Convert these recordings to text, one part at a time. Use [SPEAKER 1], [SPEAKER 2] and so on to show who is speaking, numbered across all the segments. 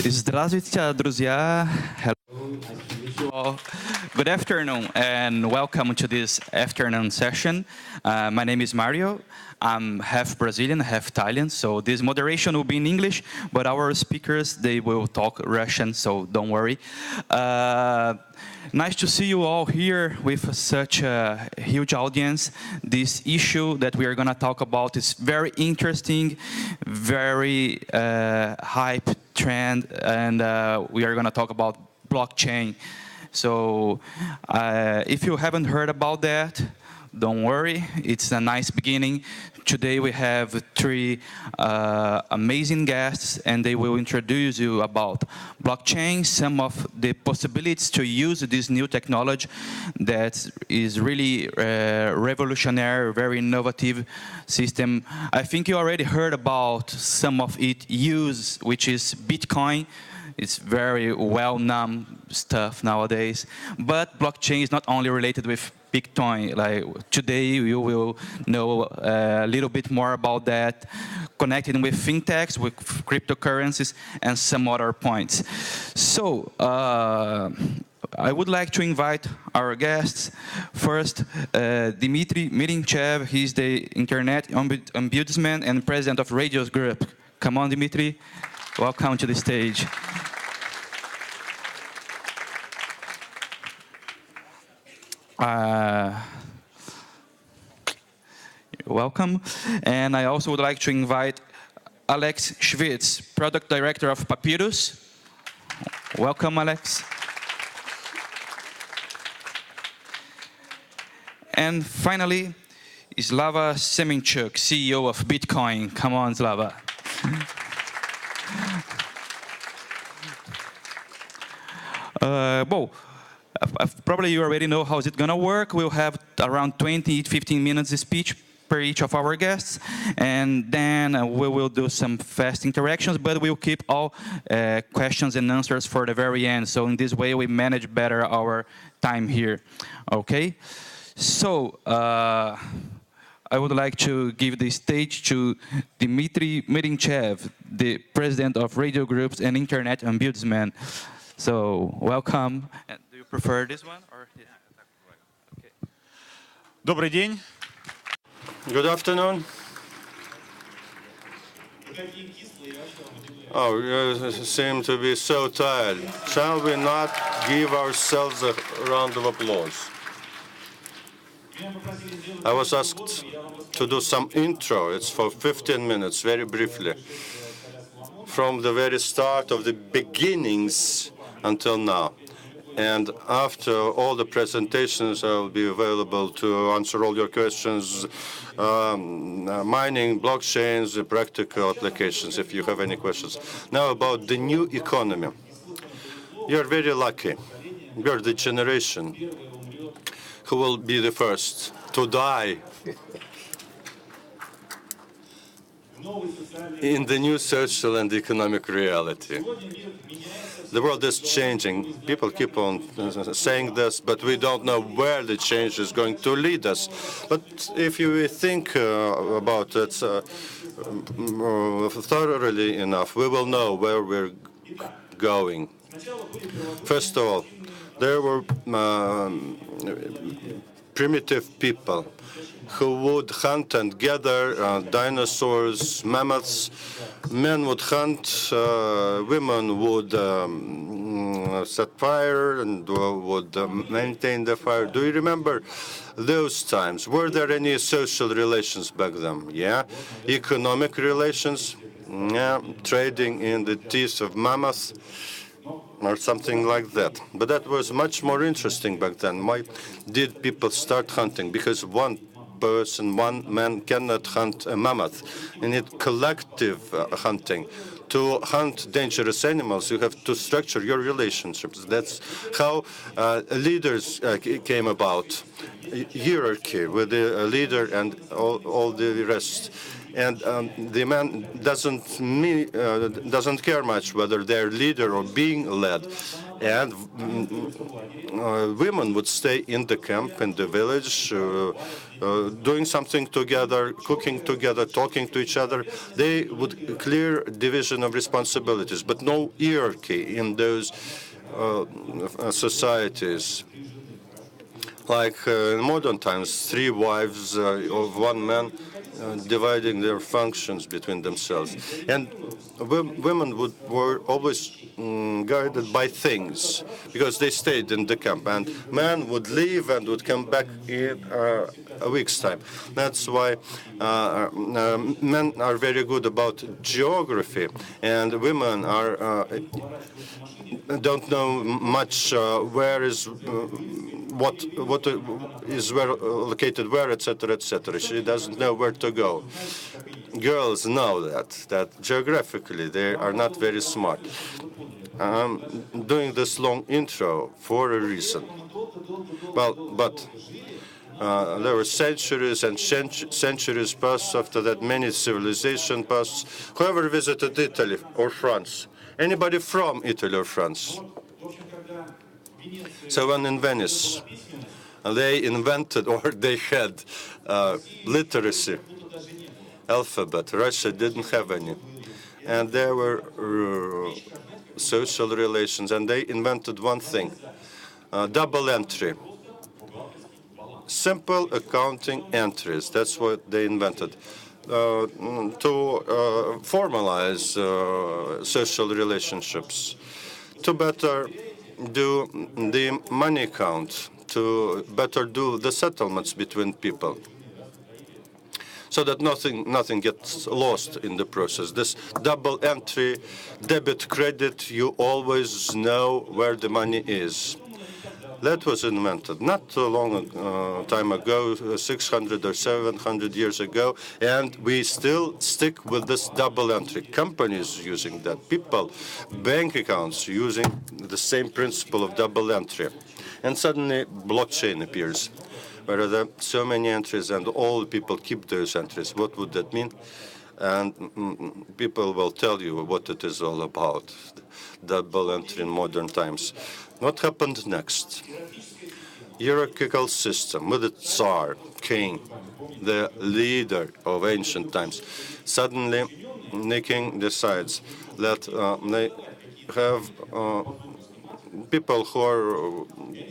[SPEAKER 1] Здравствуйте, друзья. Hello. Good afternoon and welcome to this afternoon session. My name is Mario. I'm half Brazilian, half Italian, so this moderation will be in English, but our speakers, they will talk Russian, so don't worry. Nice to see you all here with such a huge audience. This issue that we are going to talk about is very interesting, very hype trend, and we are going to talk about blockchain. So if you haven't heard about that, don't worry, it's a nice beginning. Today we have three amazing guests, and they will introduce you about blockchain, some of the possibilities to use this new technology that is really revolutionary, very innovative system. I think you already heard about some of its use, which is Bitcoin. It's very well-known stuff nowadays. But blockchain is not only related with Bitcoin. Like today, you will know a little bit more about that, connected with fintechs, with cryptocurrencies, and some other points. So I would like to invite our guests. First, Dmitry Mirinchev. He's the Internet Ombudsman and President of Radios Group. Come on, Dmitry. Welcome to the stage. Welcome. And I also would like to invite Alex Schwitz, Product Director of Papyrus. Welcome, Alex. And finally, Slava Semenchuk, CEO of Bitcoin. Come on, Slava. Probably you already know how it's going to work. We'll have around 15 minutes of speech per each of our guests, and then we will do some fast interactions, but we'll keep all questions and answers for the very end. So in this way, we manage better our time here. Okay? So I would like to give the stage to Dmitry Mirinchev, the President of Radio Groups and Internet Ombudsman. So welcome. Do you prefer this one? Or okay.
[SPEAKER 2] Добрый день.
[SPEAKER 3] Good afternoon. Oh, you seem to be so tired. Shall we not give ourselves a round of applause? I was asked to do some intro. It's for 15 minutes, very briefly. From the very start of the beginnings until now. And after all the presentations, I'll be available to answer all your questions, mining, blockchains, practical applications, if you have any questions. Now about the new economy. You're very lucky. You're the generation who will be the first to die in the new social and economic reality. The world is changing. People keep on saying this, but we don't know where the change is going to lead us. But if you think about it thoroughly enough, we will know where we're going. First of all, there were primitive people who would hunt and gather dinosaurs, mammoths. Men would hunt, women would set fire and would maintain the fire. Do you remember those times? Were there any social relations back then? Yeah. Economic relations? Yeah. Trading in the teeth of mammoths? Or something like that. But that was much more interesting back then. Why did people start hunting? Because one person, one man cannot hunt a mammoth. You need collective hunting. To hunt dangerous animals, you have to structure your relationships. That's how leaders came about. Hierarchy with the leader and all the rest. and the man doesn't care much whether they're leader or being led. And women would stay in the camp, in the village, doing something together, cooking together, talking to each other. They would clear division of responsibilities, but no hierarchy in those societies. Like in modern times, 3 wives of 1 man dividing their functions between themselves. And women were always guided by things, because they stayed in the camp. And men would leave and would come back in a week's time. That's why men are very good about geography, and women don't know much where is what is where located where, etc., etc. She doesn't know where to go. Girls know that geographically they are not very smart. I'm doing this long intro for a reason. Well, but there were centuries and centuries passed. After that, many civilizations passed. Whoever visited Italy or France? Anybody from Italy or France? So when in Venice, they invented, or they had literacy, alphabet. Russia didn't have any. And there were social relations, and they invented one thing, double entry. Simple accounting entries, that's what they invented. To formalize social relationships, to better do the money count, to better do the settlements between people, so that nothing gets lost in the process. This double entry, debit, credit, you always know where the money is. That was invented not too long time ago, 600 or 700 years ago, and we still stick with this double entry. Companies using that, people, bank accounts using the same principle of double entry. And suddenly blockchain appears, where there are so many entries and all people keep those entries. What would that mean? And people will tell you what it is all about, double entry in modern times. What happened next? Hierarchical system with the Tsar, king, the leader of ancient times. Suddenly, the king decides that they have people who are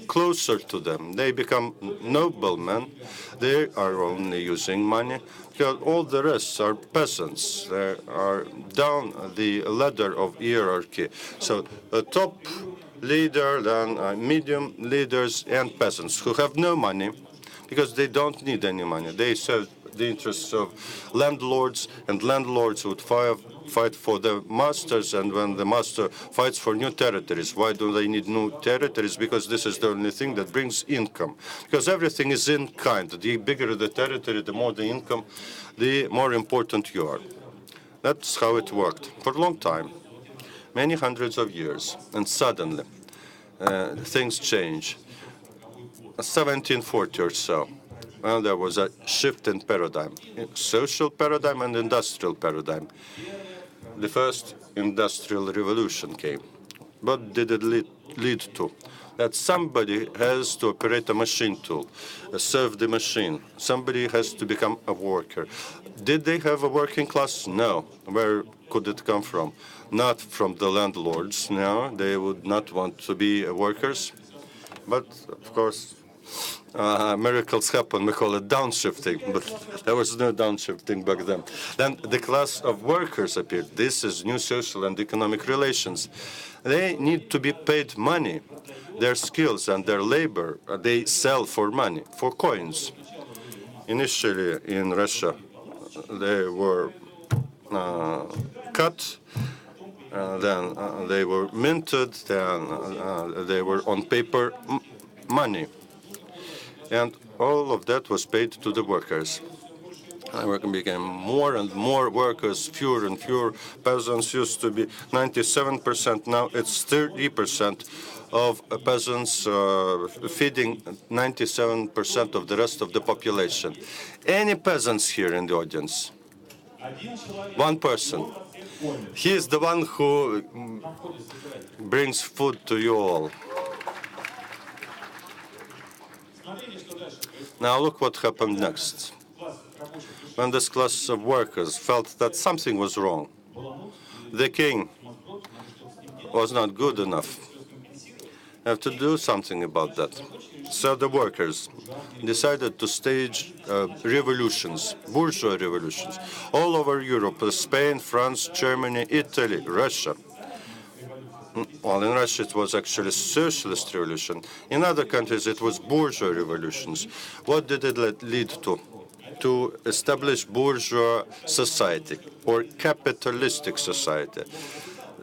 [SPEAKER 3] closer to them. They become noblemen. They are only using money, because all the rest are peasants. They are down the ladder of hierarchy. So the top leader, then medium leaders, and peasants who have no money, because they don't need any money. They serve the interests of landlords, and landlords would fight for the masters. And when the master fights for new territories, why do they need new territories? Because this is the only thing that brings income. Because everything is in kind. The bigger the territory, the more the income, the more important you are. That's how it worked for a long time, many hundreds of years. And suddenly, things change. 1740 or so. Well, there was a shift in paradigm, social paradigm and industrial paradigm. The first industrial revolution came. What did it lead to? That somebody has to operate a machine tool, serve the machine. Somebody has to become a worker. Did they have a working class? No. Where could it come from? Not from the landlords. No, they would not want to be workers. But, of course, miracles happen. We call it downshifting, but there was no downshifting back then. Then the class of workers appeared. This is new social and economic relations. They need to be paid money. Their skills and their labor, they sell for money, for coins. Initially in Russia, they were cut, then they were minted, then they were on paper money. And all of that was paid to the workers. There became more and more workers, fewer and fewer. Peasants used to be 97%. Now it's 30% of peasants feeding 97% of the rest of the population. Any peasants here in the audience? One person. He is the one who brings food to you all. Now look what happened next. When this class of workers felt that something was wrong, the king was not good enough. Have to do something about that. So the workers decided to stage revolutions, bourgeois revolutions, all over Europe, Spain, France, Germany, Italy, Russia. Well, in Russia it was actually socialist revolution. In other countries it was bourgeois revolutions. What did it lead to? To establish bourgeois society or capitalistic society.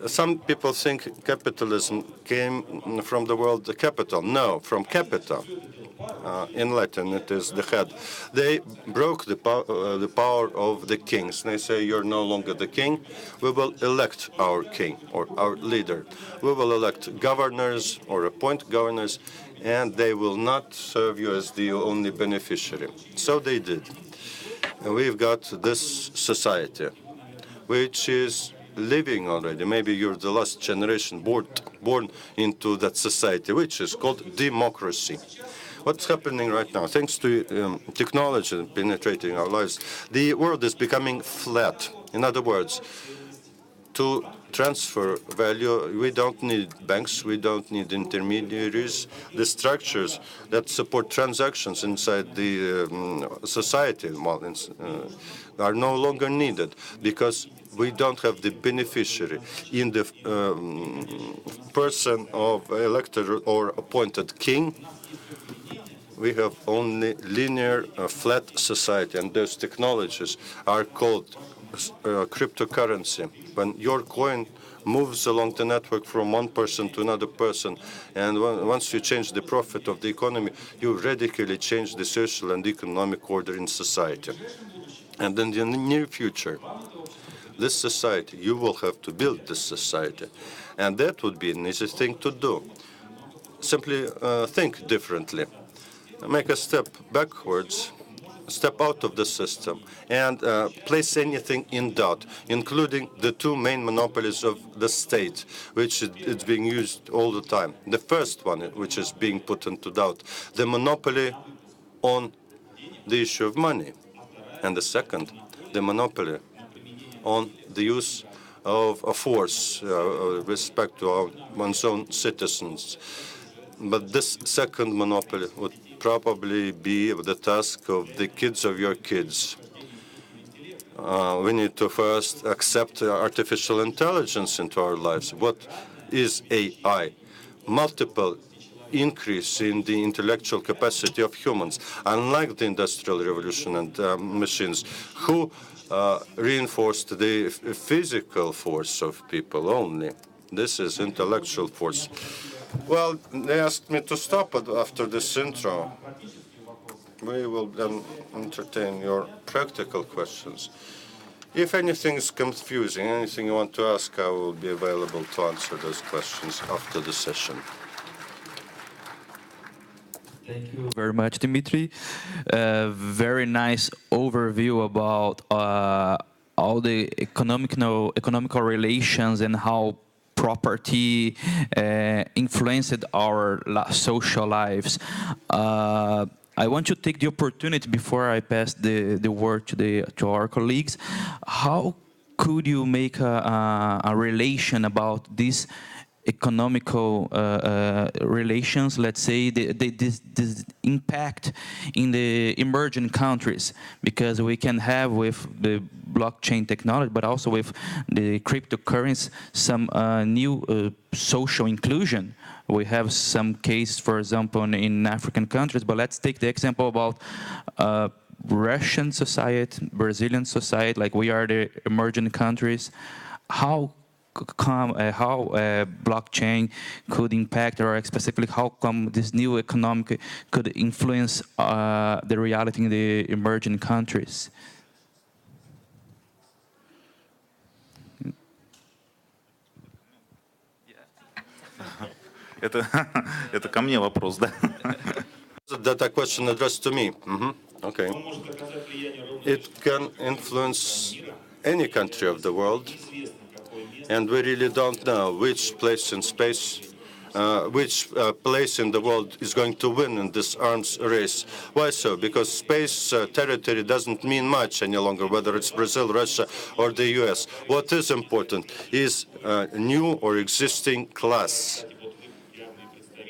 [SPEAKER 3] Some people think capitalism came from the word capital. No, from capita. In Latin, it is the head. They broke the power of the kings. They say, you're no longer the king. We will elect our king or our leader. We will elect governors or appoint governors, and they will not serve you as the only beneficiary. So they did. And we've got this society, which is living already. Maybe you're the last generation born into that society, which is called democracy. What's happening right now? Thanks to technology penetrating our lives, the world is becoming flat. In other words, to transfer value, we don't need banks, we don't need intermediaries. The structures that support transactions inside the society are no longer needed because we don't have the beneficiary in the person of elected or appointed king. We have only linear, flat society, and those technologies are called cryptocurrency. When your coin moves along the network from one person to another person, and once you change the profit of the economy, you radically change the social and economic order in society. And in the near future, this society, you will have to build this society. And that would be an easy thing to do. Simply think differently. Make a step backwards, step out of the system, and place anything in doubt, including the two main monopolies of the state, which is being used all the time. The first one, which is being put into doubt, the monopoly on the issue of money. And the second, the monopoly on the use of a force with respect to one's own citizens. But this second monopoly would probably be the task of the kids of your kids. We need to first accept artificial intelligence into our lives. What is AI? Multiple increase in the intellectual capacity of humans, unlike the Industrial Revolution and machines, who reinforced the physical force of people only. This is intellectual force. Well, they asked me to stop it after this intro. We will then entertain your practical questions. If anything is confusing, anything you want to ask, I will be available to answer those questions after the session.
[SPEAKER 1] Thank you very much, Dmitry. Very nice overview about all the economical relations and how property influenced our social lives. I want to take the opportunity before I pass the word to our colleagues. How could you make a relation about this economical relations, let's say, this impact in the emerging countries? Because we can have with the blockchain technology, but also with the cryptocurrency, some new social inclusion. We have some cases, for example, in African countries, but let's take the example about Russian society, Brazilian society, like we are the emerging countries. How blockchain could impact, or specifically how come this new economic could influence the reality in the emerging countries?
[SPEAKER 2] Это ко мне вопрос, да?
[SPEAKER 3] That a question addressed to me. Okay. It can influence any country of the world, and we really don't know which place in space, which place in the world is going to win in this arms race. Why so? Because space territory doesn't mean much any longer, whether it's Brazil, Russia, or the US. What is important is a new or existing class,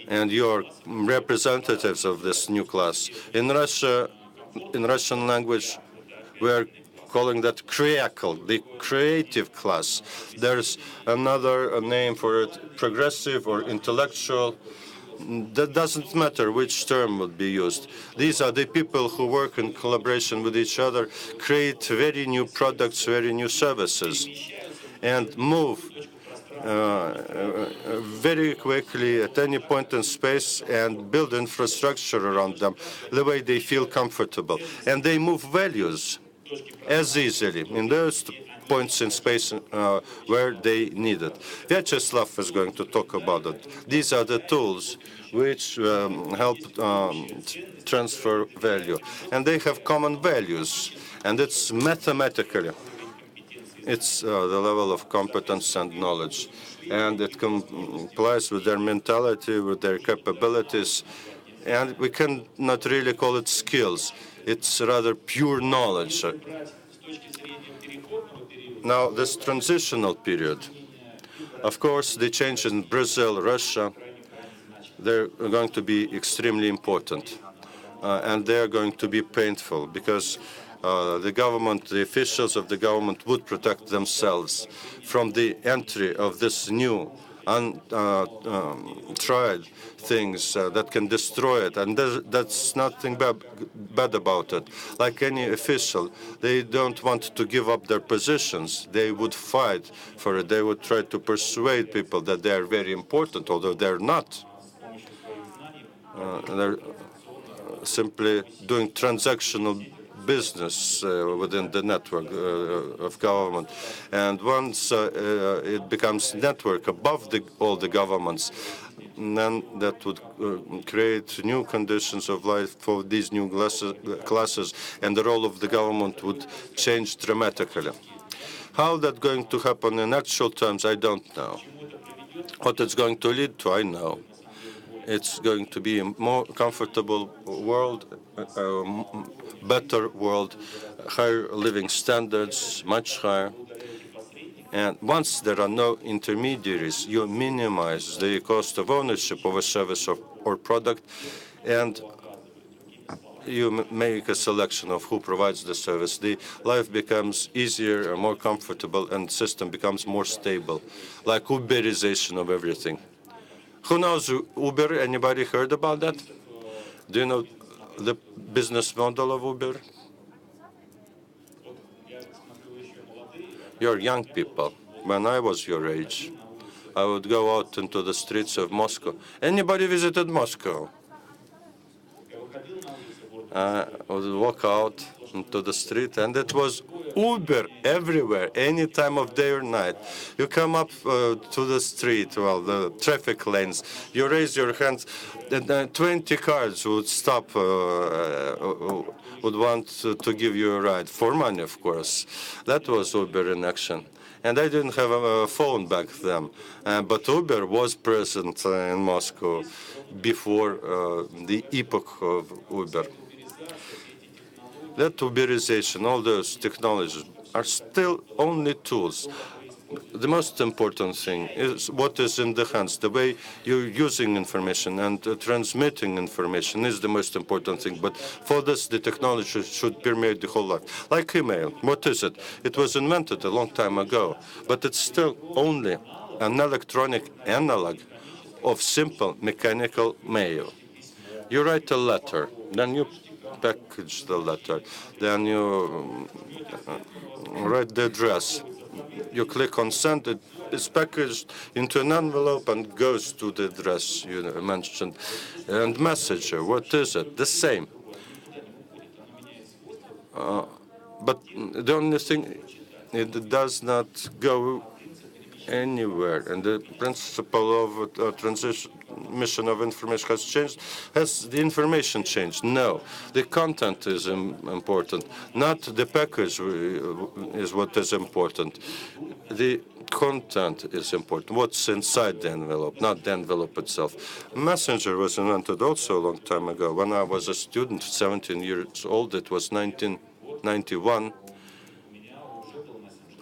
[SPEAKER 3] and you're representatives of this new class. In Russia, in Russian language, we're calling that Kryakl, the creative class. There's another name for it, progressive or intellectual. That doesn't matter which term would be used. These are the people who work in collaboration with each other, create very new products, very new services, and move very quickly at any point in space and build infrastructure around them the way they feel comfortable. And they move values as easily in those points in space where they need it. Vyacheslav is going to talk about it. These are the tools which help transfer value. And they have common values. And it's mathematically. It's the level of competence and knowledge. And it complies with their mentality, with their capabilities. And we cannot really call it skills. It's rather pure knowledge. Now, this transitional period, of course, the changes in Brazil, Russia, they're going to be extremely important. And they're going to be painful because the government, the officials of the government would protect themselves from the entry of this new, untried things that can destroy it. And that's nothing bad about it. Like any official, they don't want to give up their positions. They would fight for it. They would try to persuade people that they are very important, although they're not. They're simply doing transactional business within the network of government. And once it becomes network above all the governments, then that would create new conditions of life for these new classes, and the role of the government would change dramatically. How that's going to happen in actual terms, I don't know. What it's going to lead to, I know. It's going to be a more comfortable world, better world, higher living standards, much higher. And once there are no intermediaries, you minimize the cost of ownership of a service or product, and you make a selection of who provides the service. The life becomes easier and more comfortable, and the system becomes more stable, like Uberization of everything. Who knows Uber? Anybody heard about that? Do you know the business model of Uber? You're young people. When I was your age, I would go out into the streets of Moscow. Anybody visited Moscow? I would walk out into the street, and it was Uber everywhere, any time of day or night. You come up to the street, well, the traffic lanes, you raise your hands, and 20 cars would stop, would want to give you a ride, for money, of course. That was Uber in action. And I didn't have a phone back then, but Uber was present in Moscow before the epoch of Uber. That Uberization, all those technologies are still only tools. The most important thing is what is in the hands. The way you're using information and transmitting information is the most important thing. But for this, the technology should permeate the whole life. Like email, what is it? It was invented a long time ago, but it's still only an electronic analog of simple mechanical mail. You write a letter, then you package the letter, then you write the address. You click on send, it is packaged into an envelope and goes to the address you mentioned. And messenger, what is it? The same. But the only thing, it does not go anywhere. And the principle of transmission of information has changed. Has the information changed? No. The content is important. Not the package is what is important. The content is important. What's inside the envelope, not the envelope itself. Messenger was invented also a long time ago. When I was a student, 17 years old, it was 1991.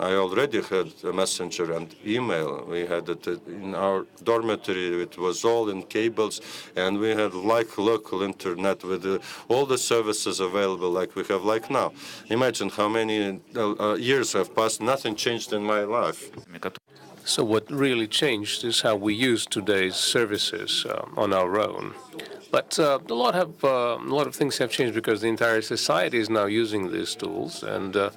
[SPEAKER 3] I already had a messenger and email. We had it in our dormitory. It was all in cables, and we had like local internet with all the services available like we have like now. Imagine how many years have passed. Nothing changed in my life.
[SPEAKER 4] So what really changed is how we use today's services on our own. But a lot of things have changed because the entire society is now using these tools, and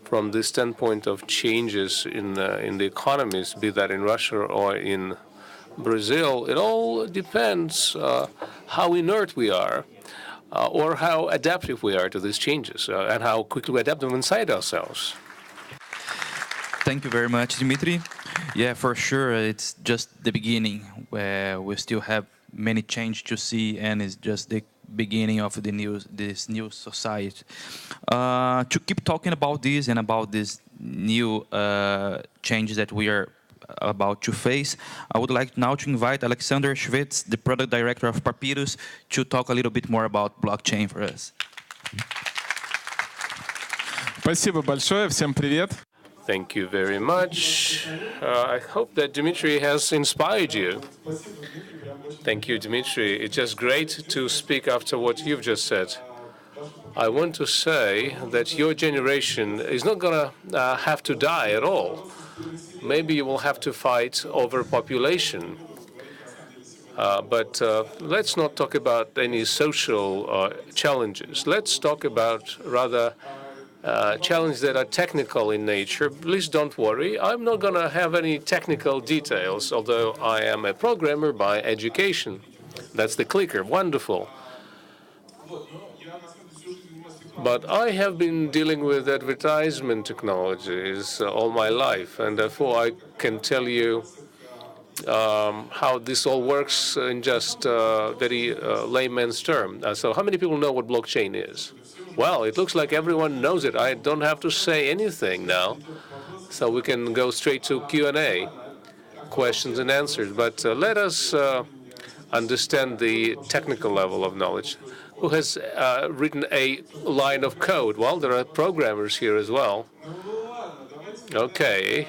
[SPEAKER 4] from the standpoint of changes in the economies, be that in Russia or in Brazil, it all depends how inert we are or how adaptive we are to these changes and how quickly we adapt them inside ourselves.
[SPEAKER 1] Thank you very much, Dmitry. Yeah, for sure, it's just the beginning, where we still have many change to see, and it's just the beginning of this new society. To keep talking about this and about this new changes that we are about to face, I would like now to invite Alexander Schwitz, the product director of Papyrus, to talk a little bit more about blockchain for us.
[SPEAKER 5] Спасибо большое, всем привет.
[SPEAKER 4] Thank you very much. I hope that Dmitry has inspired you. Thank you, Dmitry. It's just great to speak after what you've just said. I want to say that your generation is not going to have to die at all. Maybe you will have to fight overpopulation. But let's not talk about any social challenges. Let's talk about rather challenges that are technical in nature. Please don't worry. I'm not going to have any technical details, although I am a programmer by education. That's the clicker. Wonderful. But I have been dealing with advertisement technologies all my life, and therefore I can tell you how this all works in just very layman's term. So how many people know what blockchain is? Well, it looks like everyone knows it. I don't have to say anything now, so we can go straight to Q&A, questions and answers. But let us understand the technical level of knowledge. Who has written a line of code? Well, there are programmers here as well. Okay.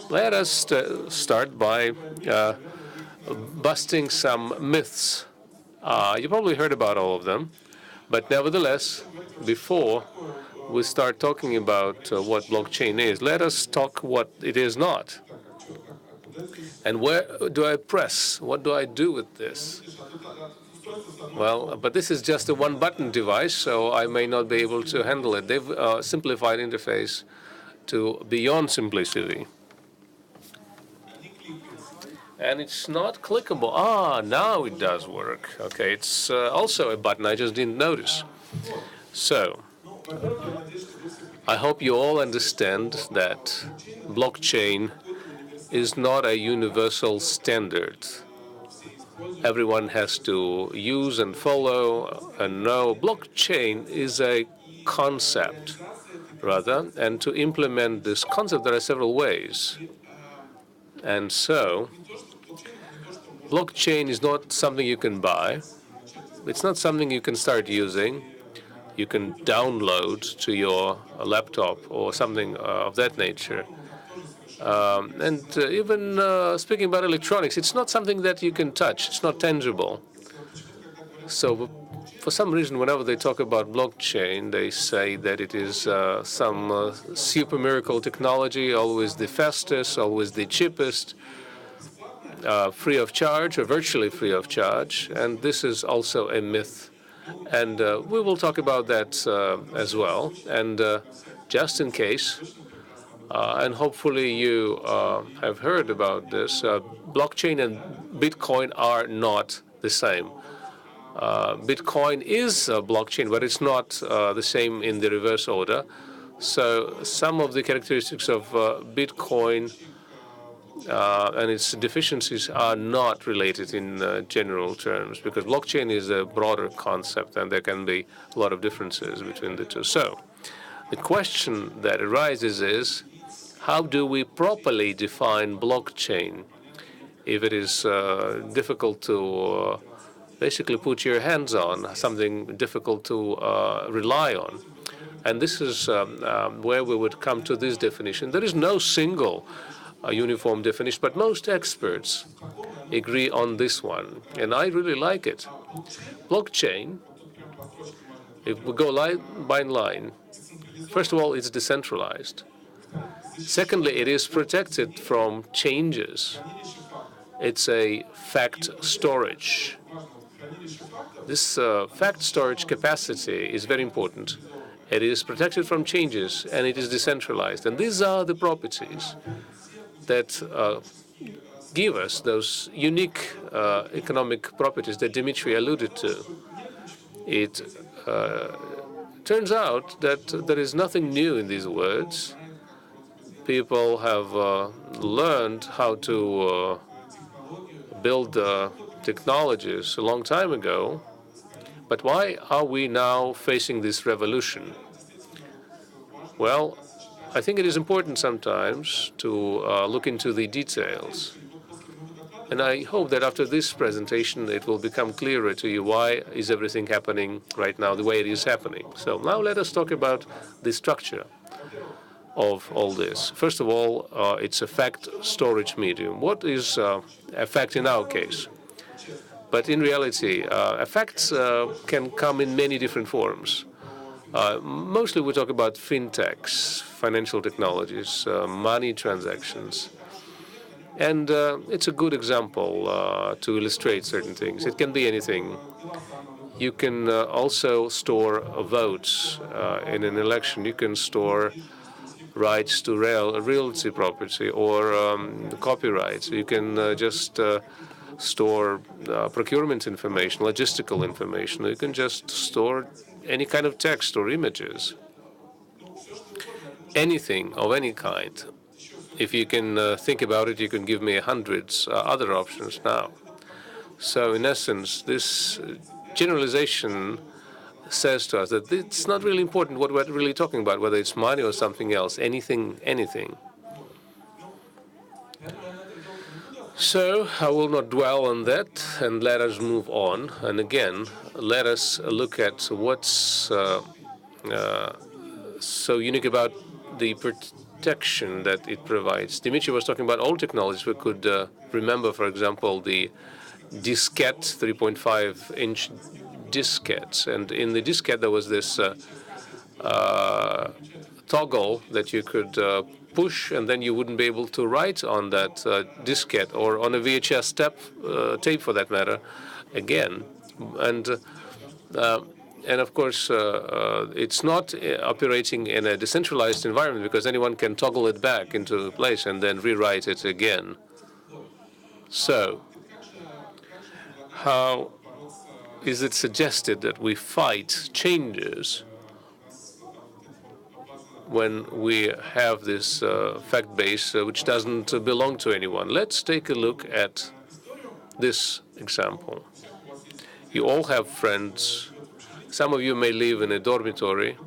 [SPEAKER 4] Let us start by busting some myths. You probably heard about all of them. But nevertheless, before we start talking about what blockchain is, let us talk what it is not. And where do I press? What do I do with this? Well, but this is just a one-button device, so I may not be able to handle it. They've simplified interface to beyond simplicity. And it's not clickable. Ah, now it does work. Okay, it's also a button. I just didn't notice. So, I hope you all understand that blockchain is not a universal standard. Everyone has to use and follow and know. Blockchain is a concept, rather, and to implement this concept, there are several ways. And so, blockchain is not something you can buy. It's not something you can start using. You can download to your laptop or something of that nature. Even speaking about electronics, it's not something that you can touch. It's not tangible. So for some reason, whenever they talk about blockchain, they say that it is some super miracle technology, always the fastest, always the cheapest, free of charge or virtually free of charge. And this is also a myth. And we will talk about that as well. And just in case, and hopefully you have heard about this, blockchain and Bitcoin are not the same. Bitcoin is a blockchain, but it's not the same in the reverse order. So some of the characteristics of Bitcoin and its deficiencies are not related in general terms, because blockchain is a broader concept and there can be a lot of differences between the two. So the question that arises is, how do we properly define blockchain if it is difficult to basically put your hands on, something difficult to rely on? And this is where we would come to this definition. There is no single uniform definition, but most experts agree on this one, and I really like it. Blockchain, if we go line by line, first of all, it's decentralized. Secondly, it is protected from changes. It's a fact storage. This fact storage capacity is very important. It is protected from changes, and it is decentralized. And these are the properties that give us those unique economic properties that Dmitry alluded to. It turns out that there is nothing new in these words. People have learned how to build technologies a long time ago. But why are we now facing this revolution? Well, I think it is important sometimes to look into the details. And I hope that after this presentation, it will become clearer to you why is everything happening right now the way it is happening. So now let us talk about the structure of all this. First of all, it's a fact storage medium. What is a fact in our case? But in reality, facts can come in many different forms. Mostly we talk about fintechs, financial technologies, money transactions. And it's a good example to illustrate certain things. It can be anything. You can also store votes in an election. You can store rights to realty property or copyrights. You can just store procurement information, logistical information. You can just store any kind of text or images. Anything of any kind. If you can think about it, you can give me hundreds other options now. So in essence, this generalization says to us that it's not really important what we're really talking about, whether it's money or something else, anything. So I will not dwell on that, and let us move on. And again, let us look at what's so unique about the protection that it provides. Dmitry was talking about old technologies. We could remember, for example, the diskette, 3.5-inch diskettes. And in the diskette, there was this toggle that you could push, and then you wouldn't be able to write on that diskette or on a VHS tape, for that matter, again. And of course, it's not operating in a decentralized environment because anyone can toggle it back into place and then rewrite it again. So how is it suggested that we fight changes when we have this fact base which doesn't belong to anyone? Let's take a look at this example. You all have friends. Some of you may live in a dormitory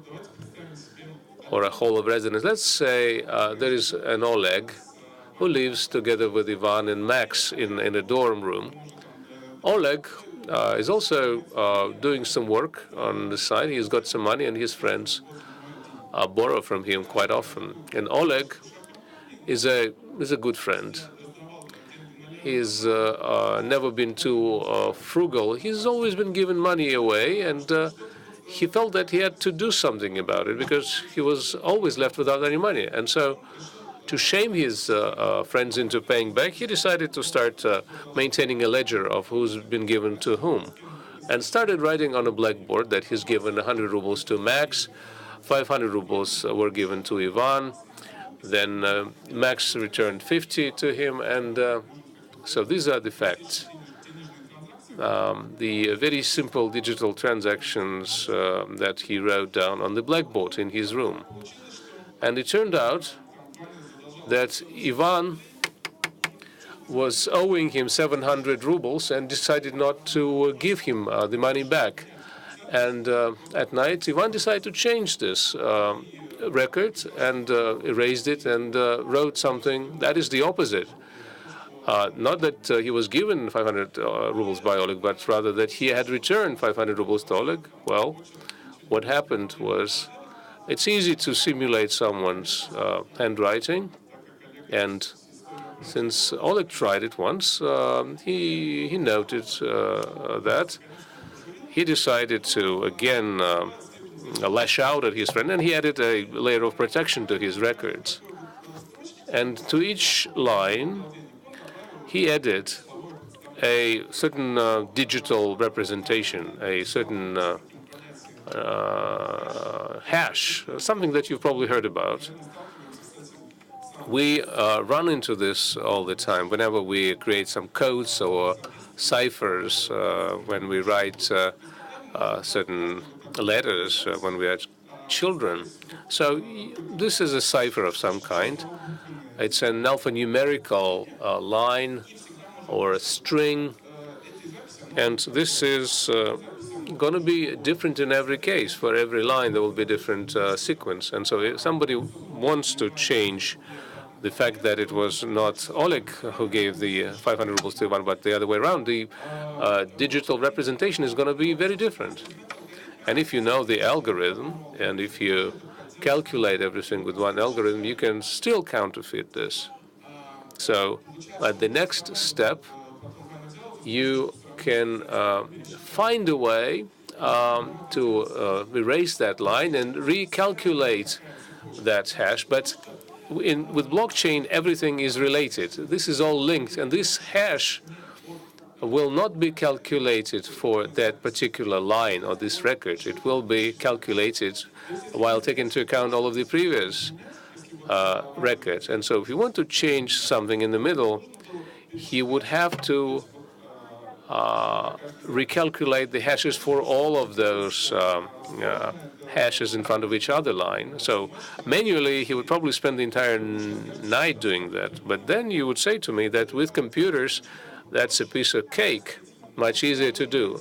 [SPEAKER 4] or a hall of residence. Let's say there is an Oleg who lives together with Ivan and Max in a dorm room. Oleg is also doing some work on the side. He's got some money, and his friends borrow from him quite often. And Oleg is a good friend. He's never been too frugal. He's always been giving money away, and he felt that he had to do something about it because he was always left without any money. And so, to shame his friends into paying back, he decided to start maintaining a ledger of who's been given to whom, and started writing on a blackboard that he's given 100 rubles to Max, 500 rubles were given to Ivan, then Max returned 50 to him, and so these are the facts. The very simple digital transactions that he wrote down on the blackboard in his room. And it turned out that Ivan was owing him 700 rubles and decided not to give him the money back. And at night, Ivan decided to change this record and erased it and wrote something that is the opposite. Not that he was given 500 rubles by Oleg, but rather that he had returned 500 rubles to Oleg. Well, what happened was, it's easy to simulate someone's handwriting, and since Oleg tried it once, he noted that. He decided to again lash out at his friend, and he added a layer of protection to his records. And to each line, he added a certain digital representation, a certain hash, something that you've probably heard about. We run into this all the time whenever we create some codes or ciphers, when we write certain letters when we are children. So this is a cipher of some kind. It's an alphanumerical line or a string, and this is going to be different in every case. For every line, there will be a different sequence. And so if somebody wants to change the fact that it was not Oleg who gave the 500 rubles to Ivan, but the other way around, the digital representation is going to be very different. And if you know the algorithm, and if you calculate everything with one algorithm, you can still counterfeit this. So at the next step, you can find a way to erase that line and recalculate that hash. But with blockchain, everything is related. This is all linked, and this hash will not be calculated for that particular line or this record. It will be calculated while taking into account all of the previous records. And so if you want to change something in the middle, he would have to recalculate the hashes for all of those hashes in front of each other line. So manually, he would probably spend the entire night doing that. But then you would say to me that with computers, that's a piece of cake, much easier to do.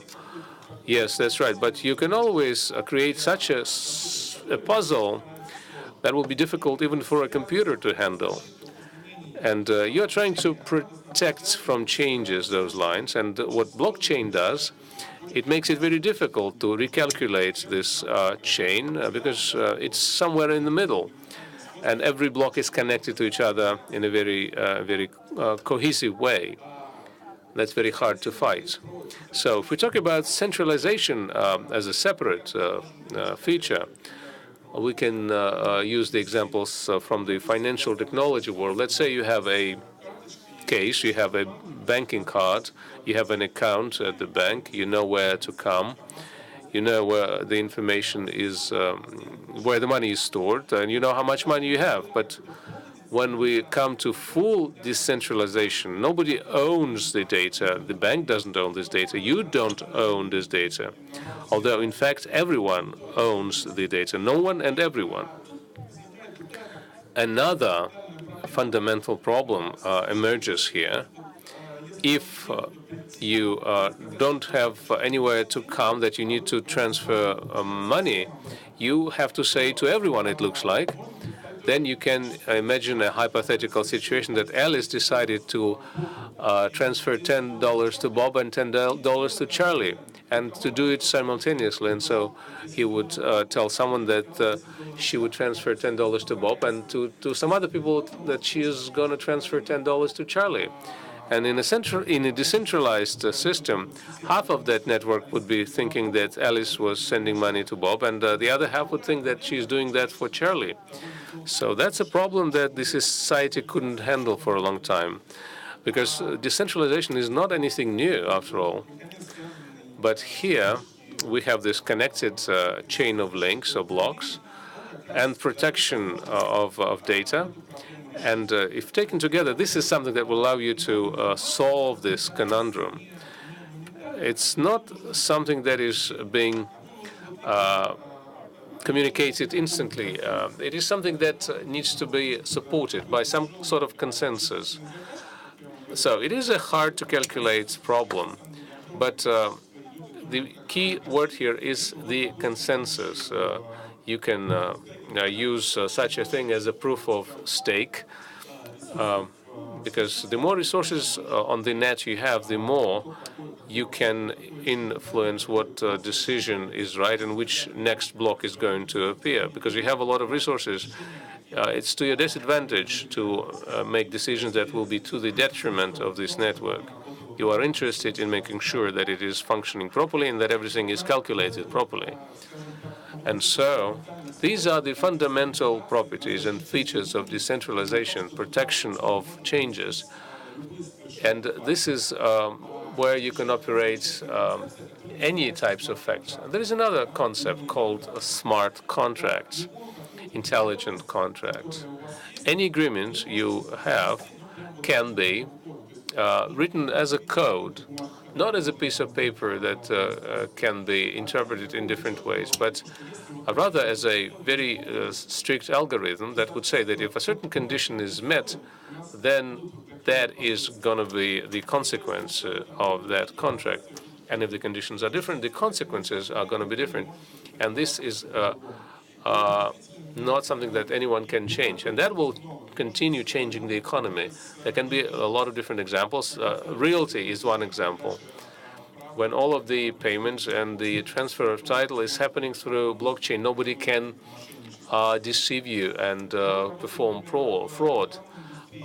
[SPEAKER 4] Yes, that's right. But you can always create such a puzzle that will be difficult even for a computer to handle. And you're trying to protect from changes those lines. And what blockchain does, it makes it very difficult to recalculate this chain because it's somewhere in the middle. And every block is connected to each other in a very cohesive way. That's very hard to fight. So if we talk about centralization as a separate feature, we can use the examples from the financial technology world. Let's say you have a case, you have a banking card, you have an account at the bank, you know where to come, you know where the information is, where the money is stored, and you know how much money you have. But when we come to full decentralization, nobody owns the data. The bank doesn't own this data. You don't own this data. Although, in fact, everyone owns the data. No one and everyone. Another fundamental problem emerges here. If you don't have anywhere to come that you need to transfer money, you have to say to everyone, it looks like. Then you can imagine a hypothetical situation that Alice decided to transfer $10 to Bob and $10 to Charlie, and to do it simultaneously. And so he would tell someone that she would transfer $10 to Bob, and to some other people that she is going to transfer $10 to Charlie. And in a decentralized system, half of that network would be thinking that Alice was sending money to Bob, and the other half would think that she's doing that for Charlie. So that's a problem that the society couldn't handle for a long time, because decentralization is not anything new, after all. But here we have this connected chain of links or blocks and protection of data. And if taken together, this is something that will allow you to solve this conundrum. It's not something that is being communicated instantly. It is something that needs to be supported by some sort of consensus. So it is a hard to calculate problem, but the key word here is the consensus. You can use such a thing as a proof of stake, because the more resources on the net you have, the more you can influence what decision is right and which next block is going to appear. Because you have a lot of resources, it's to your disadvantage to make decisions that will be to the detriment of this network. You are interested in making sure that it is functioning properly and that everything is calculated properly. And so these are the fundamental properties and features of decentralization, protection of changes. And this is where you can operate any types of facts. There is another concept called smart contracts, intelligent contracts. Any agreement you have can be written as a code, not as a piece of paper that can be interpreted in different ways, but rather as a very strict algorithm that would say that if a certain condition is met, then that is going to be the consequence of that contract. And if the conditions are different, the consequences are going to be different. And this is not something that anyone can change. And that will continue changing the economy. There can be a lot of different examples. Realty is one example. When all of the payments and the transfer of title is happening through blockchain, nobody can deceive you and perform fraud.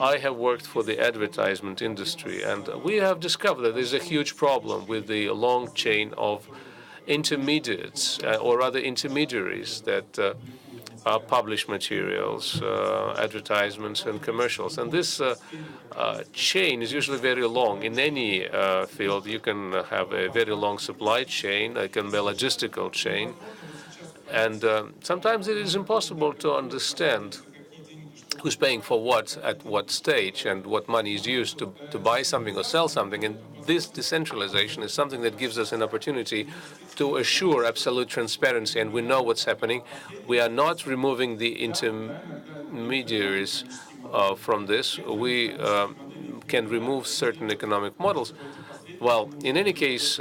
[SPEAKER 4] I have worked for the advertisement industry, and we have discovered that there's a huge problem with the long chain of intermediates, or rather intermediaries that publish materials, advertisements, and commercials. And this chain is usually very long. In any field, you can have a very long supply chain. It can be a logistical chain. And sometimes it is impossible to understand who's paying for what at what stage and what money is used to buy something or sell something. And this decentralization is something that gives us an opportunity to assure absolute transparency, and we know what's happening. We are not removing the intermediaries from this. We can remove certain economic models. Well, in any case,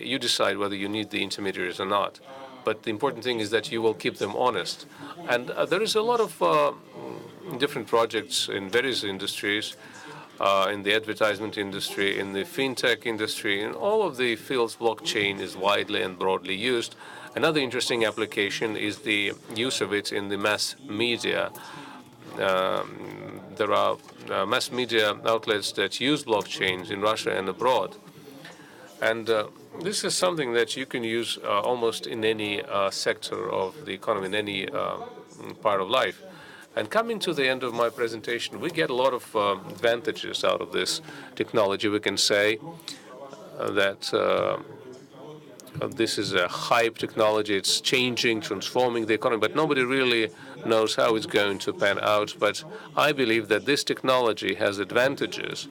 [SPEAKER 4] you decide whether you need the intermediaries or not. But the important thing is that you will keep them honest. And there is a lot of different projects in various industries, in the advertisement industry, in the fintech industry. In all of the fields, blockchain is widely and broadly used. Another interesting application is the use of it in the mass media. There are mass media outlets that use blockchains in Russia and abroad. And this is something that you can use almost in any sector of the economy, in any part of life. And coming to the end of my presentation, we get a lot of advantages out of this technology. We can say that this is a hype technology. It's changing, transforming the economy, but nobody really knows how it's going to pan out. But I believe that this technology has advantages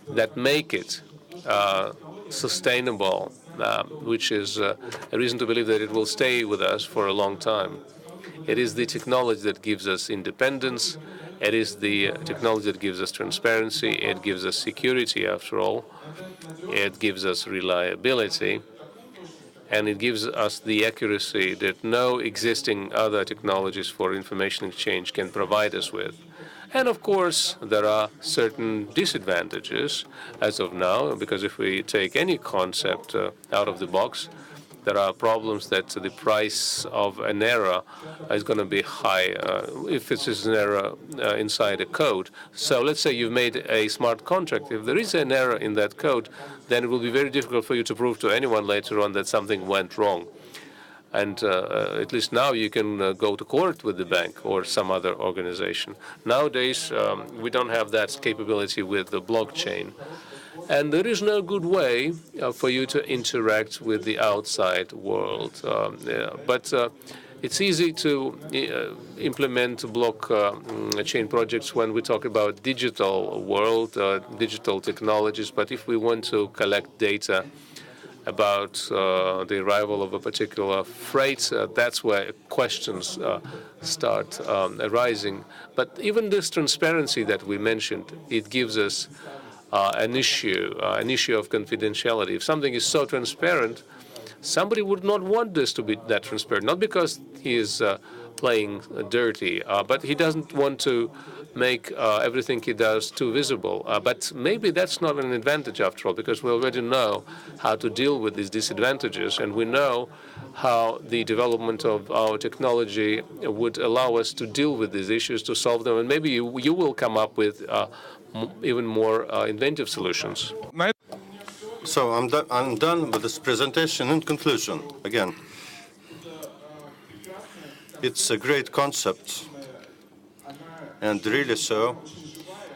[SPEAKER 4] that make it sustainable, which is a reason to believe that it will stay with us for a long time. It is the technology that gives us independence. It is the technology that gives us transparency. It gives us security, after all. It gives us reliability. And it gives us the accuracy that no existing other technologies for information exchange can provide us with. And of course, there are certain disadvantages as of now, because if we take any concept out of the box, there are problems that the price of an error is going to be high if it is an error inside a code. So let's say you've made a smart contract. If there is an error in that code, then it will be very difficult for you to prove to anyone later on that something went wrong. And at least now you can go to court with the bank or some other organization. Nowadays, we don't have that capability with the blockchain. And there is no good way for you to interact with the outside world. But it's easy to implement blockchain projects when we talk about digital world, digital technologies. But if we want to collect data about the arrival of a particular freight, that's where questions start arising. But even this transparency that we mentioned, it gives us an issue of confidentiality. If something is so transparent, somebody would not want this to be that transparent, not because he is playing dirty, but he doesn't want to make everything he does too visible. But maybe that's not an advantage after all, because we already know how to deal with these disadvantages, and we know how the development of our technology would allow us to deal with these issues, to solve them, and maybe you will come up with even more inventive solutions.
[SPEAKER 3] So I'm done with this presentation. In conclusion, again, it's a great concept, and really so.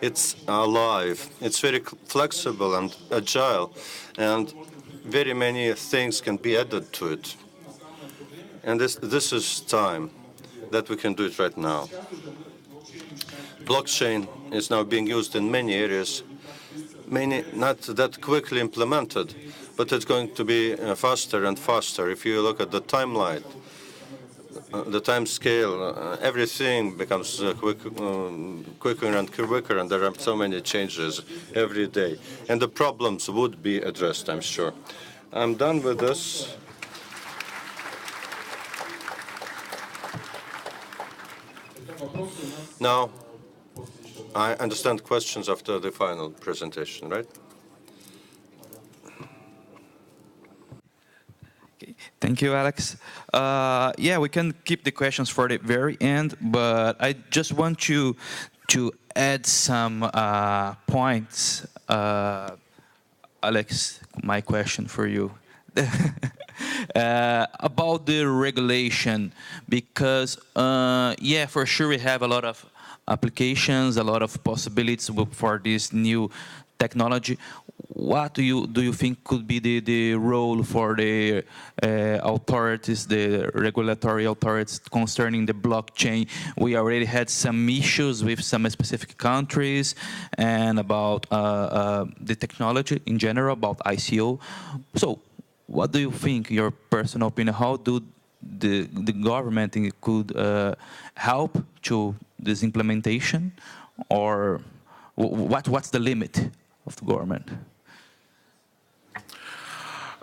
[SPEAKER 3] It's alive. It's very flexible and agile, and very many things can be added to it. And this is time that we can do it right now. Blockchain is now being used in many areas, many not that quickly implemented, but it's going to be faster and faster. If you look at the timeline, the time scale, everything becomes quicker and quicker, and there are so many changes every day. And the problems would be addressed, I'm sure. I'm done with this. Now, I understand questions after the final presentation, right?
[SPEAKER 1] Okay. Thank you, Alex. Yeah, we can keep the questions for the very end, but I just want you to add some points. Alex, my question for you. About the regulation, because yeah, for sure we have a lot of applications, a lot of possibilities for this new technology. What do you think could be the role for the authorities, the regulatory authorities concerning the blockchain? We already had some issues with some specific countries and about the technology in general, about ICO. So what do you think, your personal opinion, how do the government could help to this implementation, or what's the limit of the government?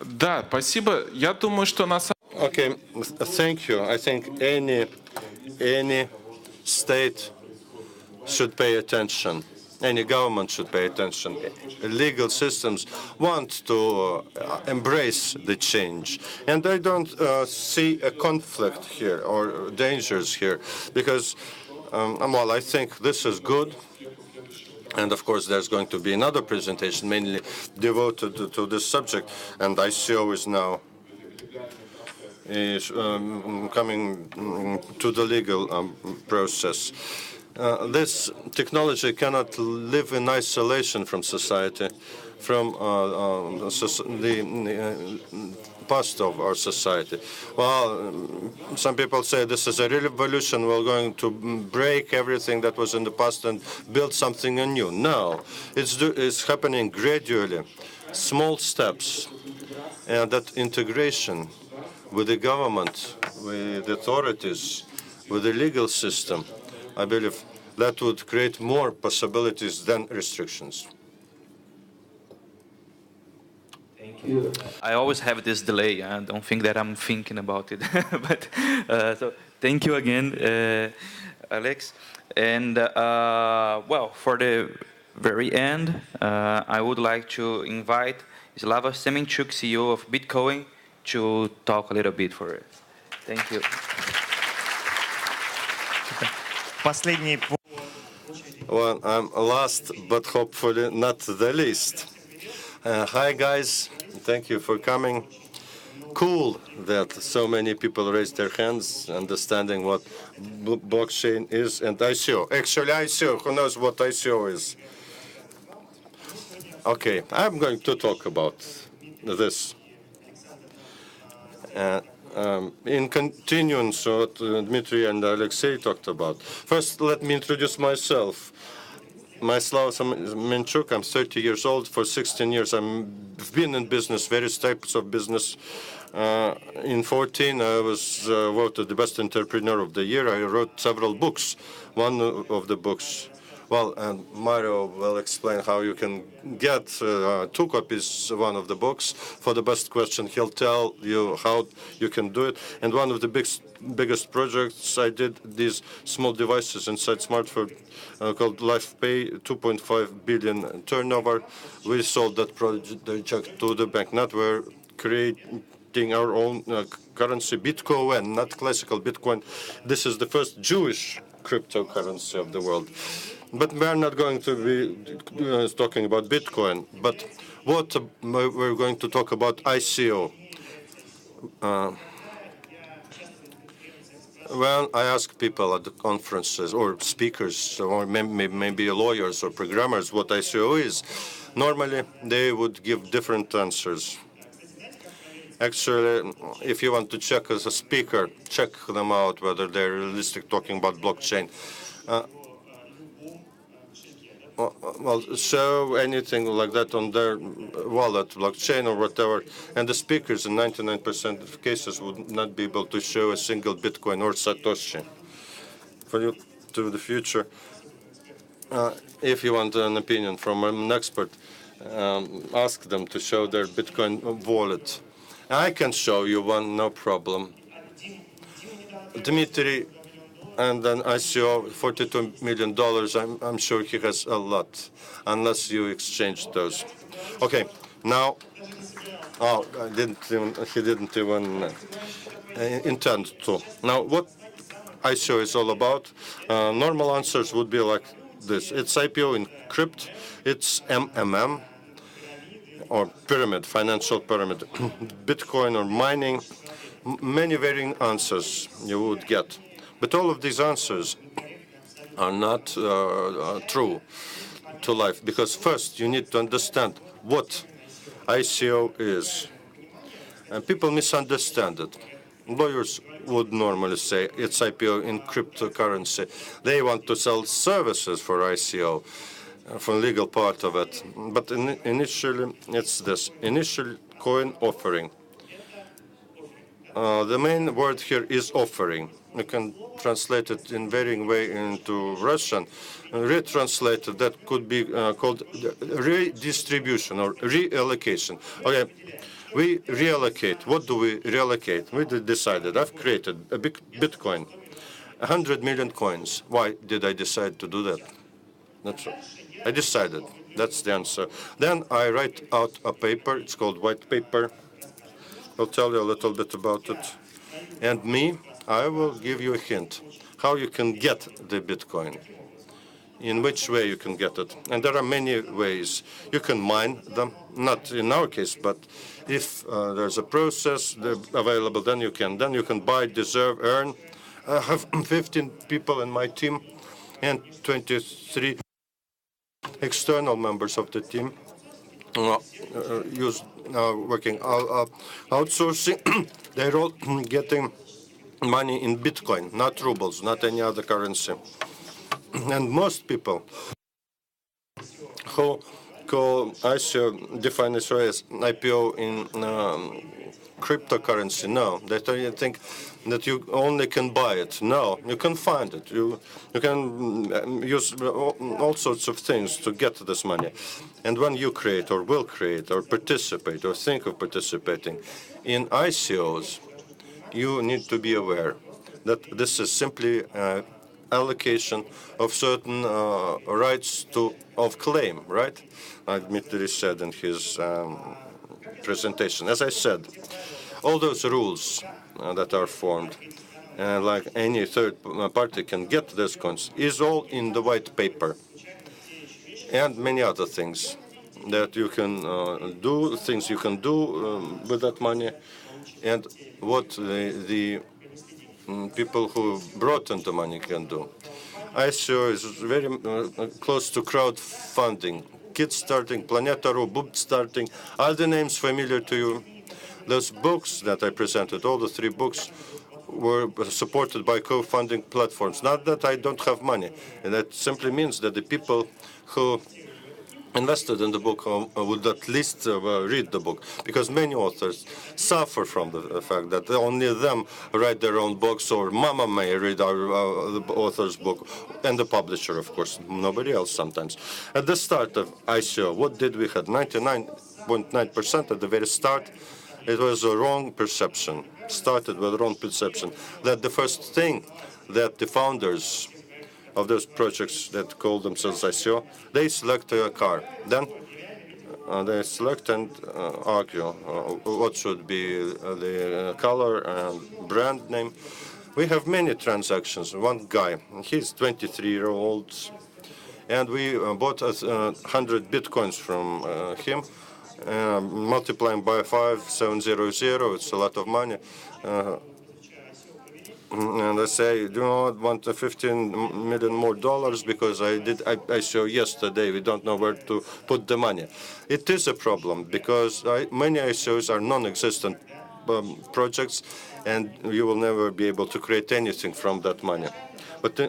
[SPEAKER 5] Да, спасибо. Я думаю, что на самом
[SPEAKER 3] Okay, thank you. I think any state should pay attention. Any government should pay attention. Legal systems want to embrace the change. And I don't see a conflict here or dangers here, because, well, I think this is good. And of course, there's going to be another presentation mainly devoted to this subject. And ICO is now coming to the legal process. This technology cannot live in isolation from society, from the past of our society. Well, some people say this is a revolution. We're going to break everything that was in the past and build something new. No, it's happening gradually, small steps, and that integration with the government, with the authorities, with the legal system, I believe that would create more possibilities than restrictions.
[SPEAKER 1] I always have this delay. I don't think that I'm thinking about it. But so thank you again, Alex. And well, for the very end, I would like to invite Slava Semenchuk, CEO of Bitcoin, to talk a little bit for it. Thank you.
[SPEAKER 3] Well, I'm last, but hopefully not the least. Hi, guys. Thank you for coming. Cool that so many people raised their hands, understanding what blockchain is and ICO. Actually, ICO, who knows what ICO is? Okay, I'm going to talk about this. In continuance what Dmitry and Alexei talked about. First, let me introduce myself. Myself, Semenchuk, I'm 30 years old. For 16 years, I've been in business, various types of business. In 14, I was voted the best entrepreneur of the year. I wrote several books. One of the books Well, and Mario will explain how you can get 2 copies of one of the books. For the best question, he'll tell you how you can do it. And one of the biggest projects I did, these small devices inside smartphone called LifePay, 2.5 billion turnover. We sold that project to the bank. Not we're creating our own currency, Bitcoin, not classical Bitcoin. This is the first Jewish cryptocurrency of the world. But we're not going to be talking about Bitcoin. But what we're going to talk about ICO. When I ask people at the conferences or speakers or maybe lawyers or programmers what ICO is, normally they would give different answers. Actually, if you want to check as a speaker, check them out whether they're realistic talking about blockchain. Well, show anything like that on their wallet, blockchain or whatever, and the speakers in 99% of cases would not be able to show a single Bitcoin or Satoshi. For you to the future, if you want an opinion from an expert, ask them to show their Bitcoin wallet. I can show you one, no problem. Dmitry, and then ICO, $42 million. I'm sure he has a lot, unless you exchange those. Okay, now, he didn't even intend to. Now, what ICO is all about? Normal answers would be like this. It's IPO in crypt. It's MMM, or pyramid, financial pyramid, Bitcoin or mining. Many varying answers you would get. But all of these answers are not true to life, because first you need to understand what ICO is. And people misunderstand it. Lawyers would normally say it's IPO in cryptocurrency. They want to sell services for ICO, for the legal part of it. But initially, it's this initial coin offering. The main word here is offering. You can translate it in varying way into Russian. Retranslated, that could be called redistribution or reallocation. Okay, we reallocate. What do we reallocate? We decided. I've created a big Bitcoin, 100 million coins. Why did I decide to do that? That's right. I decided. That's the answer. Then I write out a paper. It's called white paper. I'll tell you a little bit about it. And me, I will give you a hint how you can get the Bitcoin, in which way you can get it. And there are many ways. You can mine them, not in our case, but if there's a process available, then you can. Then you can buy, deserve, earn. I have 15 people in my team and 23 external members of the team working outsourcing. They're all getting money in Bitcoin, not rubles, not any other currency. And most people who call ICO, define it as IPO in cryptocurrency, no. They think that you only can buy it. No, you can find it. You can use all sorts of things to get this money. And when you create or will create or participate or think of participating in ICOs, you need to be aware that this is simply allocation of certain rights of claim, right? Like Dmitry said in his presentation. As I said, all those rules that are formed, like any third party can get these coins, is all in the white paper. And many other things that you can do, things you can do with that money, and what the people who brought in the money can do. ICO is very close to crowdfunding. Kickstarting, Planeta.ru, Boopstarting, are the names familiar to you? Those books that I presented, all the 3 books, were supported by co-funding platforms. Not that I don't have money, and that simply means that the people who invested in the book would at least read the book, because many authors suffer from the fact that only them write their own books, or Mama may read our the author's book, and the publisher, of course, nobody else sometimes. At the start of ICO, what did we have? 99.9% at the very start. It was a wrong perception. Started with wrong perception. That the first thing that the founders of those projects that call themselves ICO, they select a car. Then they select and argue what should be the color and brand name. We have many transactions. One guy, he's 23-year-old, and we bought 100 bitcoins from him, multiplying by 5,700. It's a lot of money. And I say, do you not want 15 million more dollars because I saw yesterday, we don't know where to put the money. It is a problem because many ICOs are non-existent projects, and you will never be able to create anything from that money. But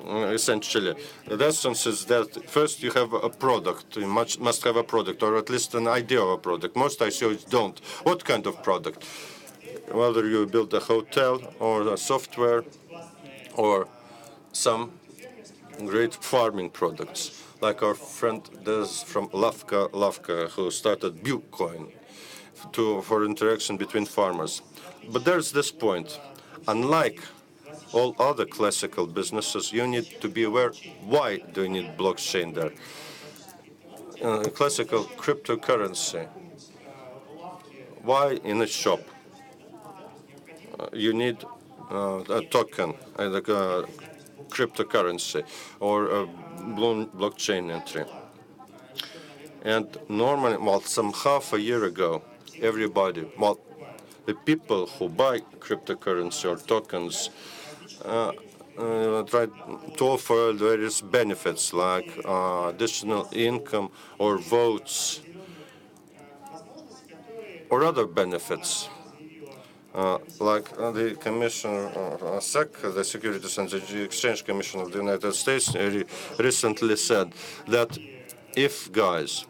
[SPEAKER 3] essentially, the essence is that first you have a product. You must have a product, or at least an idea of a product. Most ICOs don't. What kind of product? Whether you build a hotel or a software or some great farming products, like our friend does from Lavka, who started Bitcoin for interaction between farmers. But there's this point. Unlike all other classical businesses, you need to be aware why do you need blockchain there. Classical cryptocurrency. Why in a shop? You need a token, like a cryptocurrency, or a blockchain entry. And normally, some half a year ago, everybody, the people who buy cryptocurrency or tokens tried to offer various benefits like additional income or votes or other benefits. Like the Commissioner SEC, the Securities and Exchange Commission of the United States, recently said that if, guys,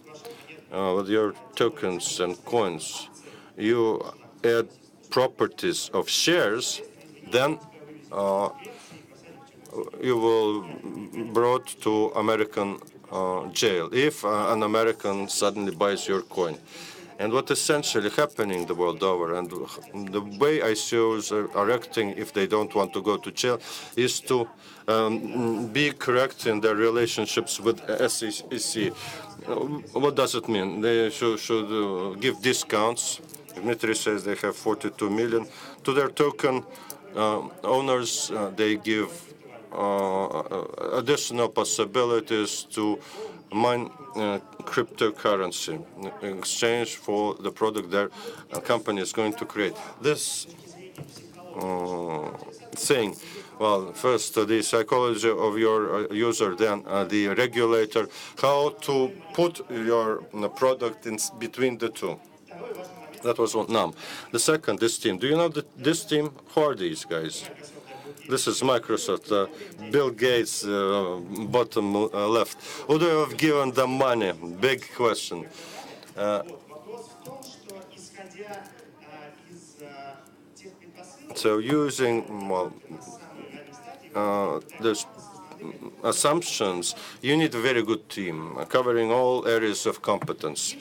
[SPEAKER 3] with your tokens and coins, you add properties of shares, then you will brought to American jail if an American suddenly buys your coin. And what essentially happening the world over, and the way ICOs are acting if they don't want to go to jail, is to be correct in their relationships with SEC. What does it mean? They should give discounts. Dmitry says they have 42 million. To their token owners, they give additional possibilities to mine cryptocurrency in exchange for the product their company is going to create. This saying, well, first the psychology of your user, then the regulator, how to put your product in between the two. That was one. Now, the second, this team. Do you know this team? Who are these guys? This is Microsoft, Bill Gates, bottom left. Would you have given them money? Big question. So using, well, those assumptions, you need a very good team covering all areas of competence.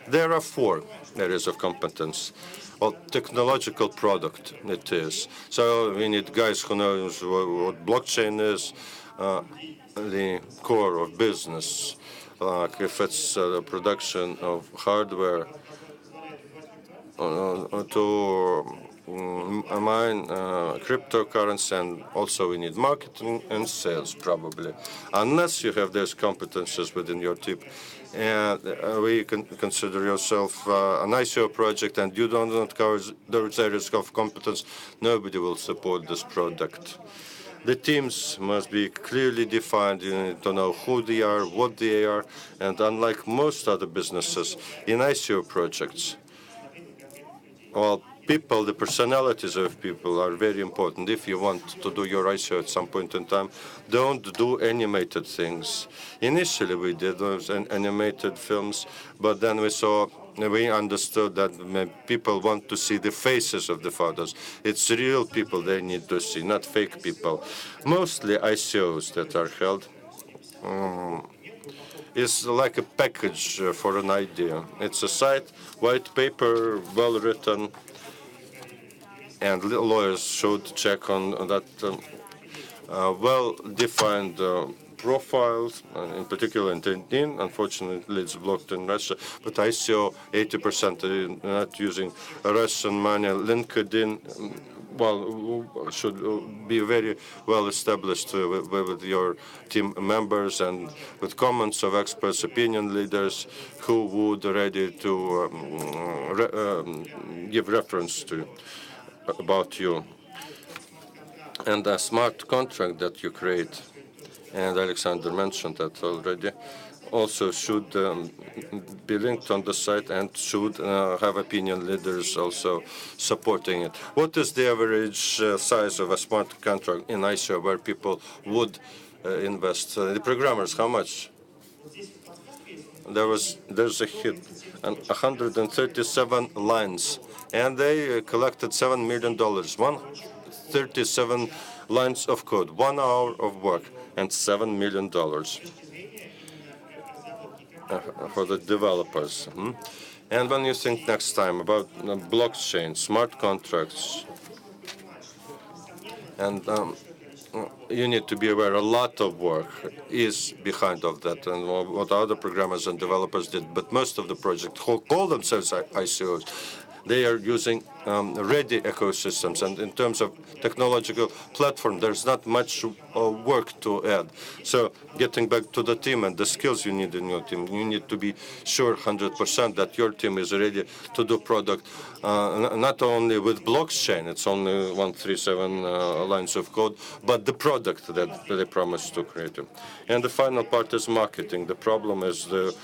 [SPEAKER 3] There are 4 areas of competence. Well, technological product it is. So we need guys who knows what blockchain is, the core of business, like if it's the production of hardware to mine cryptocurrency, and also we need marketing and sales probably, unless you have those competences within your team. And we can consider yourself an ICO project, and you do not cover those areas of competence, nobody will support this product. The teams must be clearly defined. You need to know who they are, what they are, and unlike most other businesses in ICO projects, well, people, the personalities of people are very important. If you want to do your ICO at some point in time, don't do animated things. Initially, we did those animated films, but then we understood that people want to see the faces of the founders. It's real people they need to see, not fake people. Mostly ICOs that are held is like a package for an idea. It's a site, white paper, well written, and lawyers should check on that well-defined profiles, in particular in LinkedIn. Unfortunately, it's blocked in Russia, but ICO 80% are not using Russian money. LinkedIn, should be very well established with your team members and with comments of experts, opinion leaders who would ready to give reference to about you. And a smart contract that you create, and Alexander mentioned that already, also should be linked on the site and should have opinion leaders also supporting it. What is the average size of a smart contract in ICO where people would invest? The programmers, how much? There's a hit, and 137 lines, and they collected $7 million. 137 lines of code, 1 hour of work, and $7 million for the developers. And when you think next time about blockchain, smart contracts, and you need to be aware a lot of work is behind of that and what other programmers and developers did. But most of the projects who call themselves ICOs, they are using ready ecosystems. And in terms of technological platform, there's not much work to add. So getting back to the team and the skills you need in your team, you need to be sure 100% that your team is ready to do product, not only with blockchain, it's only 137 lines of code, but the product that they promise to create. And the final part is marketing. The problem is the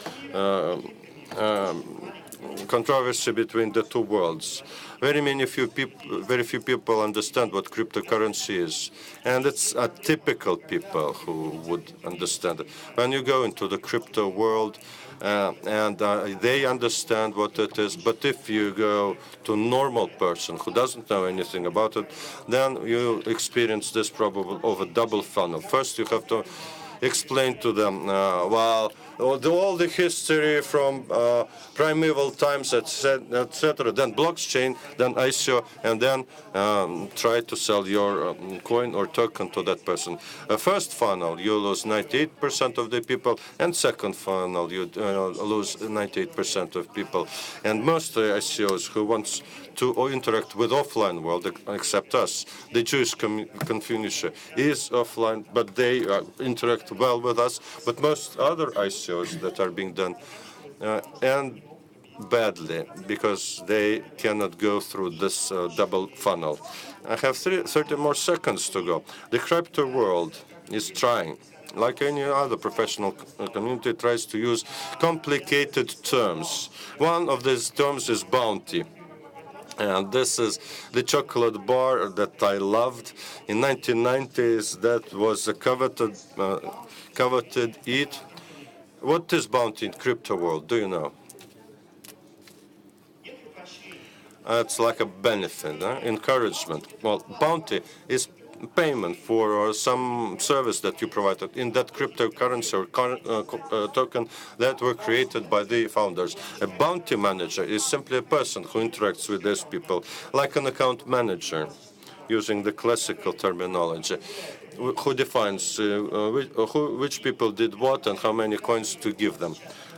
[SPEAKER 3] controversy between the two worlds. Very few people understand what cryptocurrency is, and it's atypical people who would understand it. When you go into the crypto world, they understand what it is, but if you go to a normal person who doesn't know anything about it, then you experience this problem of a double funnel. First, you have to explain to them, all the history from primeval times, etc. Then blockchain, then ICO, and then try to sell your coin or token to that person. First funnel, you lose 98% of the people, and second funnel, you lose 98% of people. And most ICOs who wants to interact with offline world, except us, the Jewish community is offline, but they interact well with us. But most other ICOs that are being done end badly because they cannot go through this double funnel. I have 30 more seconds to go. The crypto world is trying, like any other professional community, tries to use complicated terms. One of these terms is bounty. And this is the chocolate bar that I loved. In 1990s, that was a coveted eat. What is bounty in crypto world? Do you know? It's like a benefit, encouragement. Well, bounty is payment for some service that you provided in that cryptocurrency or token that were created by the founders. A bounty manager is simply a person who interacts with these people, like an account manager, using the classical terminology, who defines which people did what and how many coins to give them.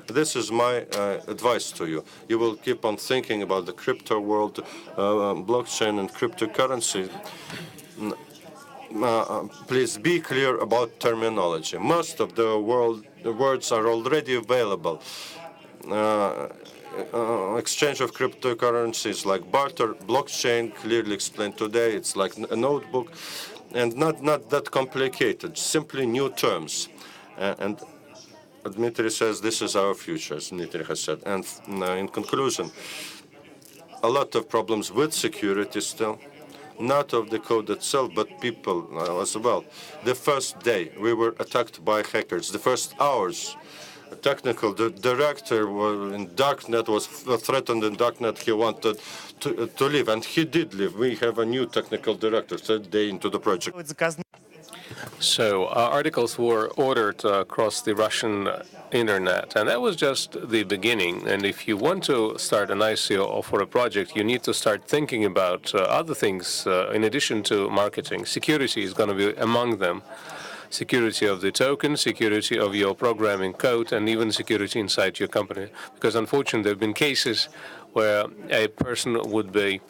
[SPEAKER 3] This is my advice to you. You will keep on thinking about the crypto world, blockchain and cryptocurrency. Please be clear about terminology. Most of the words are already available. Exchange of cryptocurrencies like barter, blockchain, clearly explained today. It's like a notebook, and not that complicated. Simply new terms. And Dmitry says this is our future, as Dmitry has said. And in conclusion, a lot of problems with security still, not of the code itself, but people as well. The first day we were attacked by hackers. The first hours, the director in Darknet was threatened in Darknet. He wanted to leave, and he did leave. We have a new technical director third day into the project.
[SPEAKER 4] So articles were ordered across the Russian internet, and that was just the beginning. And if you want to start an ICO for a project, you need to start thinking about other things in addition to marketing. Security is going to be among them. Security of the token, security of your programming code, and even security inside your company. Because unfortunately, there have been cases where a person would be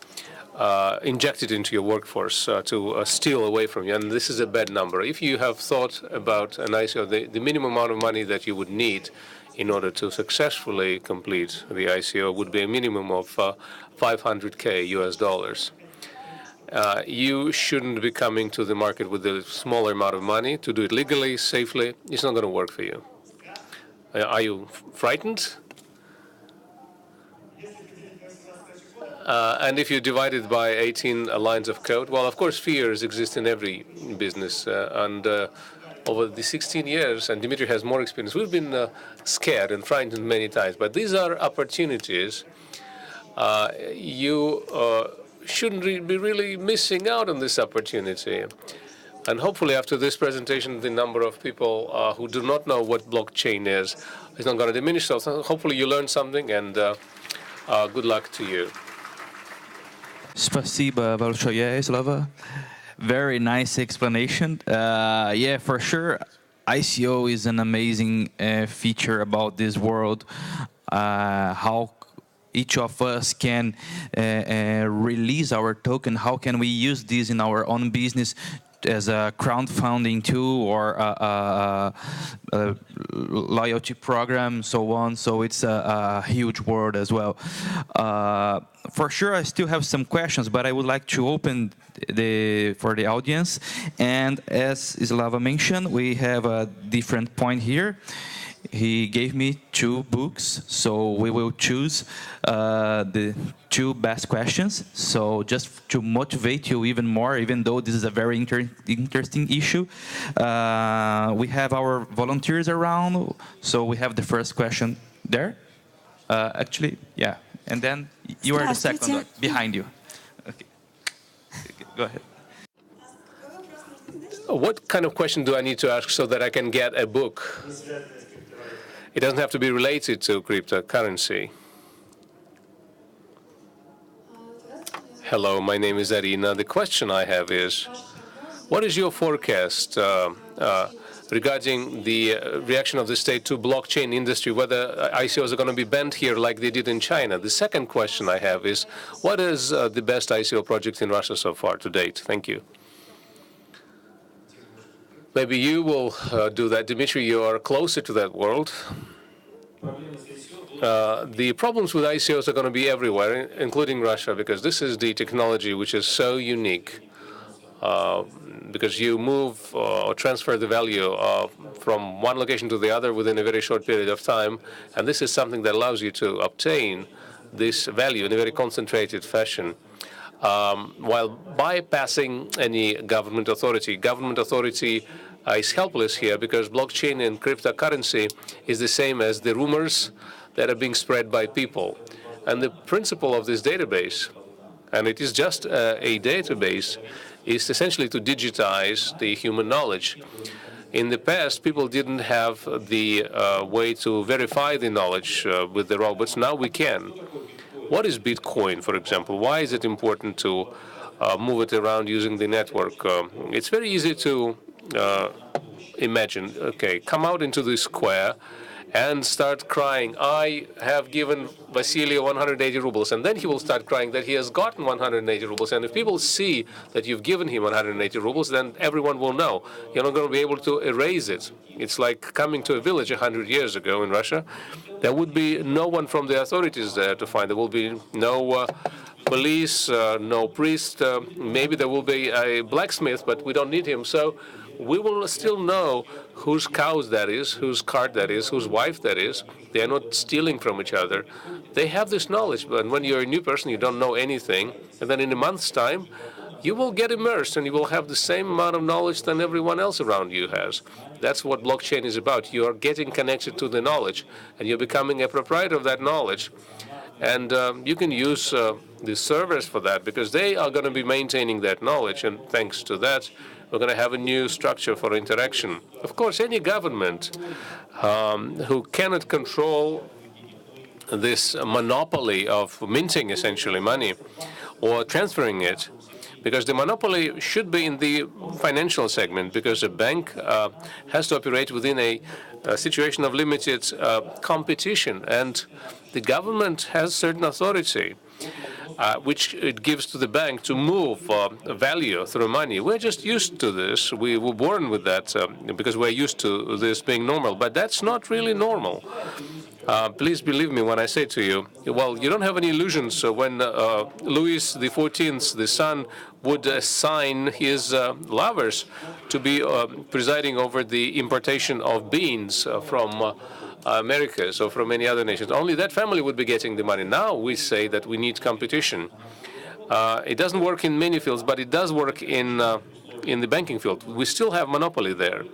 [SPEAKER 4] injected into your workforce to steal away from you, and this is a bad number. If you have thought about an ICO, the minimum amount of money that you would need in order to successfully complete the ICO would be a minimum of $500K US. You shouldn't be coming to the market with a smaller amount of money to do it legally, safely. It's not going to work for you. Are you frightened? And if you divide it by 18 lines of code, well, of course, fears exist in every business. And over the 16 years, and Dmitry has more experience, we've been scared and frightened many times. But these are opportunities. You shouldn't be really missing out on this opportunity. And hopefully, after this presentation, the number of people who do not know what blockchain is not going to diminish. So hopefully, you learned something, and good luck to you.
[SPEAKER 1] Спасибо большое, Slava. Very nice explanation. Yeah, for sure, ICO is an amazing feature about this world. How each of us can release our token. How can we use this in our own business as a crowdfunding tool or a loyalty program, so on. So it's a huge world as well. For sure, I still have some questions, but I would like to open for the audience. And as Slava mentioned, we have a different point here. He gave me 2 books, so we will choose the 2 best questions. So just to motivate you even more, even though this is a very interesting issue, we have our volunteers around. So we have the first question there. Actually, yeah. And then you are the second one, behind you. Okay. Go ahead.
[SPEAKER 4] What kind of question do I need to ask so that I can get a book? It doesn't have to be related to cryptocurrency. Hello, my name is Arina. The question I have is, what is your forecast regarding the reaction of the state to blockchain industry, whether ICOs are going to be banned here like they did in China? The second question I have is, what is the best ICO project in Russia so far to date? Thank you. Maybe you will do that. Dmitry, you are closer to that world. The problems with ICOs are going to be everywhere, including Russia, because this is the technology which is so unique. Because you move or transfer the value from one location to the other within a very short period of time. And this is something that allows you to obtain this value in a very concentrated fashion. While bypassing any government authority. Government authority is helpless here because blockchain and cryptocurrency is the same as the rumors that are being spread by people. And the principle of this database, and it is just a database, is essentially to digitize the human knowledge. In the past, people didn't have the way to verify the knowledge with the robots. Now we can. What is Bitcoin, for example? Why is it important to move it around using the network? It's very easy to imagine. Okay, come out into the square and start crying, I have given Vasily 180 rubles. And then he will start crying that he has gotten 180 rubles. And if people see that you've given him 180 rubles, then everyone will know. You're not going to be able to erase it. It's like coming to a village 100 years ago in Russia. There would be no one from the authorities there to find. There will be no police, no priest. Maybe there will be a blacksmith, but we don't need him. So we will still know whose cows that is, whose cart that is, whose wife that is. They are not stealing from each other. They have this knowledge, but when you're a new person, you don't know anything, and then in a month's time, you will get immersed and you will have the same amount of knowledge than everyone else around you has. That's what blockchain is about. You are getting connected to the knowledge, and you're becoming a proprietor of that knowledge. And you can use the servers for that, because they are going to be maintaining that knowledge, and thanks to that, we're going to have a new structure for interaction. Of course, any government who cannot control this monopoly of minting, essentially, money or transferring it, because the monopoly should be in the financial segment, because a bank has to operate within a situation of limited competition, and the government has certain authority, which it gives to the bank to move value through money. We're just used to this. We were born with that because we're used to this being normal, but that's not really normal. Please believe me when I say to you, well, you don't have any illusions. So when Louis XIV, the son, would assign his lovers to be presiding over the importation of beans from America, so from many other nations, only that family would be getting the money. Now we say that we need competition. It doesn't work in many fields, but it does work in the banking field. We still have monopoly there.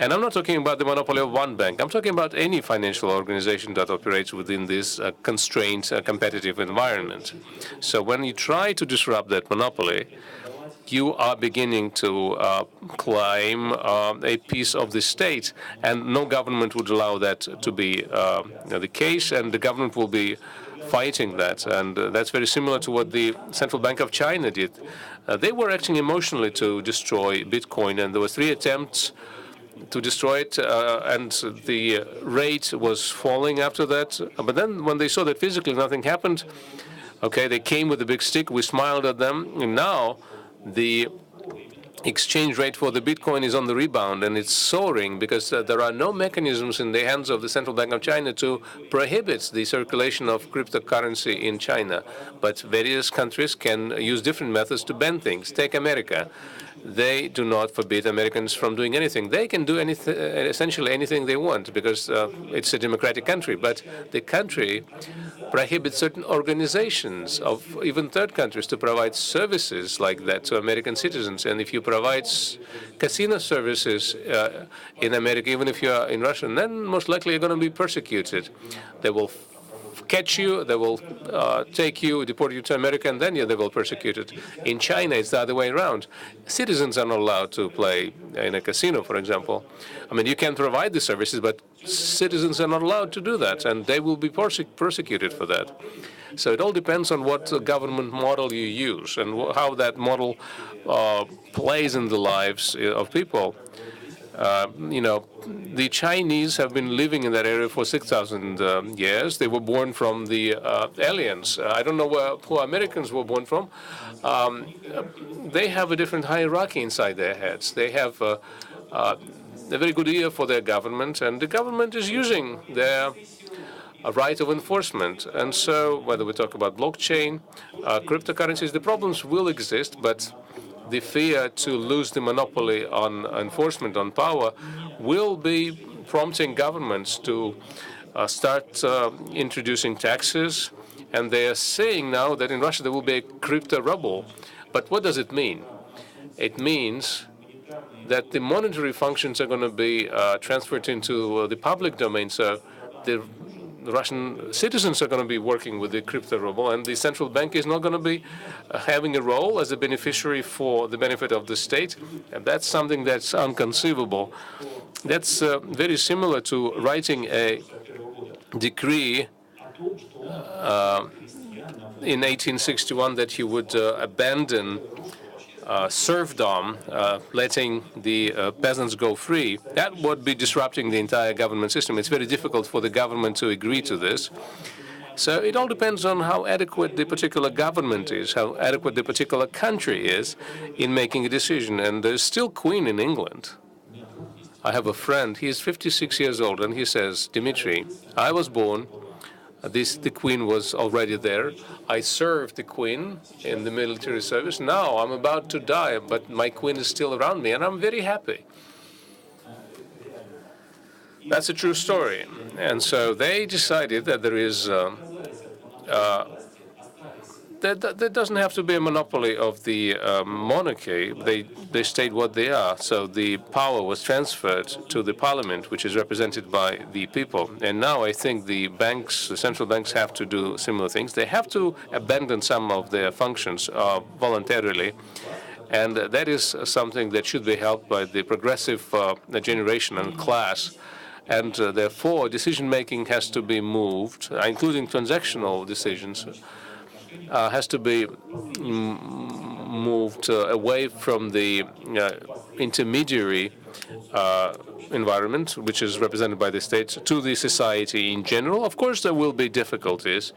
[SPEAKER 4] And I'm not talking about the monopoly of one bank. I'm talking about any financial organization that operates within this constrained competitive environment. So when you try to disrupt that monopoly, you are beginning to claim a piece of the state, and no government would allow that to be the case, and the government will be fighting that. And that's very similar to what the Central Bank of China did. They were acting emotionally to destroy Bitcoin, and there were 3 attempts to destroy it, and the rate was falling after that. But then when they saw that physically nothing happened, okay, they came with a big stick, we smiled at them, and now the exchange rate for the Bitcoin is on the rebound, and it's soaring because there are no mechanisms in the hands of the Central Bank of China to prohibit the circulation of cryptocurrency in China. But various countries can use different methods to ban things. Take America. They do not forbid Americans from doing anything. They can do anything, essentially anything they want, because it's a democratic country. But the country prohibits certain organizations of even third countries to provide services like that to American citizens. And if you provide casino services in America, even if you are in Russia, then most likely you're going to be persecuted. They will catch you, they will take you, deport you to America, and then they will persecute it. In China, it's the other way around. Citizens are not allowed to play in a casino, for example. I mean, you can provide the services, but citizens are not allowed to do that, and they will be persecuted for that. So it all depends on what government model you use and how that model plays in the lives of people. The Chinese have been living in that area for 6,000 years. They were born from the aliens. I don't know who Americans were born from. They have a different hierarchy inside their heads. They have a very good ear for their government, and the government is using their right of enforcement. And so whether we talk about blockchain, cryptocurrencies, the problems will exist, but the fear to lose the monopoly on enforcement, on power, will be prompting governments to start introducing taxes. And they are saying now that in Russia there will be a crypto ruble. But what does it mean? It means that the monetary functions are going to be transferred into the public domain. So the Russian citizens are going to be working with the crypto ruble, and the central bank is not going to be having a role as a beneficiary for the benefit of the state. And that's something that's inconceivable. That's very similar to writing a decree in 1861 that you would abandon serfdom, letting the peasants go free. That would be disrupting the entire government system. It's very difficult for the government to agree to this. So it all depends on how adequate the particular government is, how adequate the particular country is in making a decision. And there's still Queen in England. I have a friend, he is 56 years old, and he says, Dmitry, I was born The queen was already there. I served the queen in the military service. Now I'm about to die, but my queen is still around me, and I'm very happy. That's a true story. And so they decided that there doesn't have to be a monopoly of the monarchy. They stayed what they are. So the power was transferred to the parliament, which is represented by the people. And now I think the central banks have to do similar things. They have to abandon some of their functions voluntarily. And that is something that should be helped by the progressive generation and class. And therefore, decision-making has to be moved, including transactional decisions, has to be moved away from the intermediary environment, which is represented by the states, to the society in general. Of course, there will be difficulties.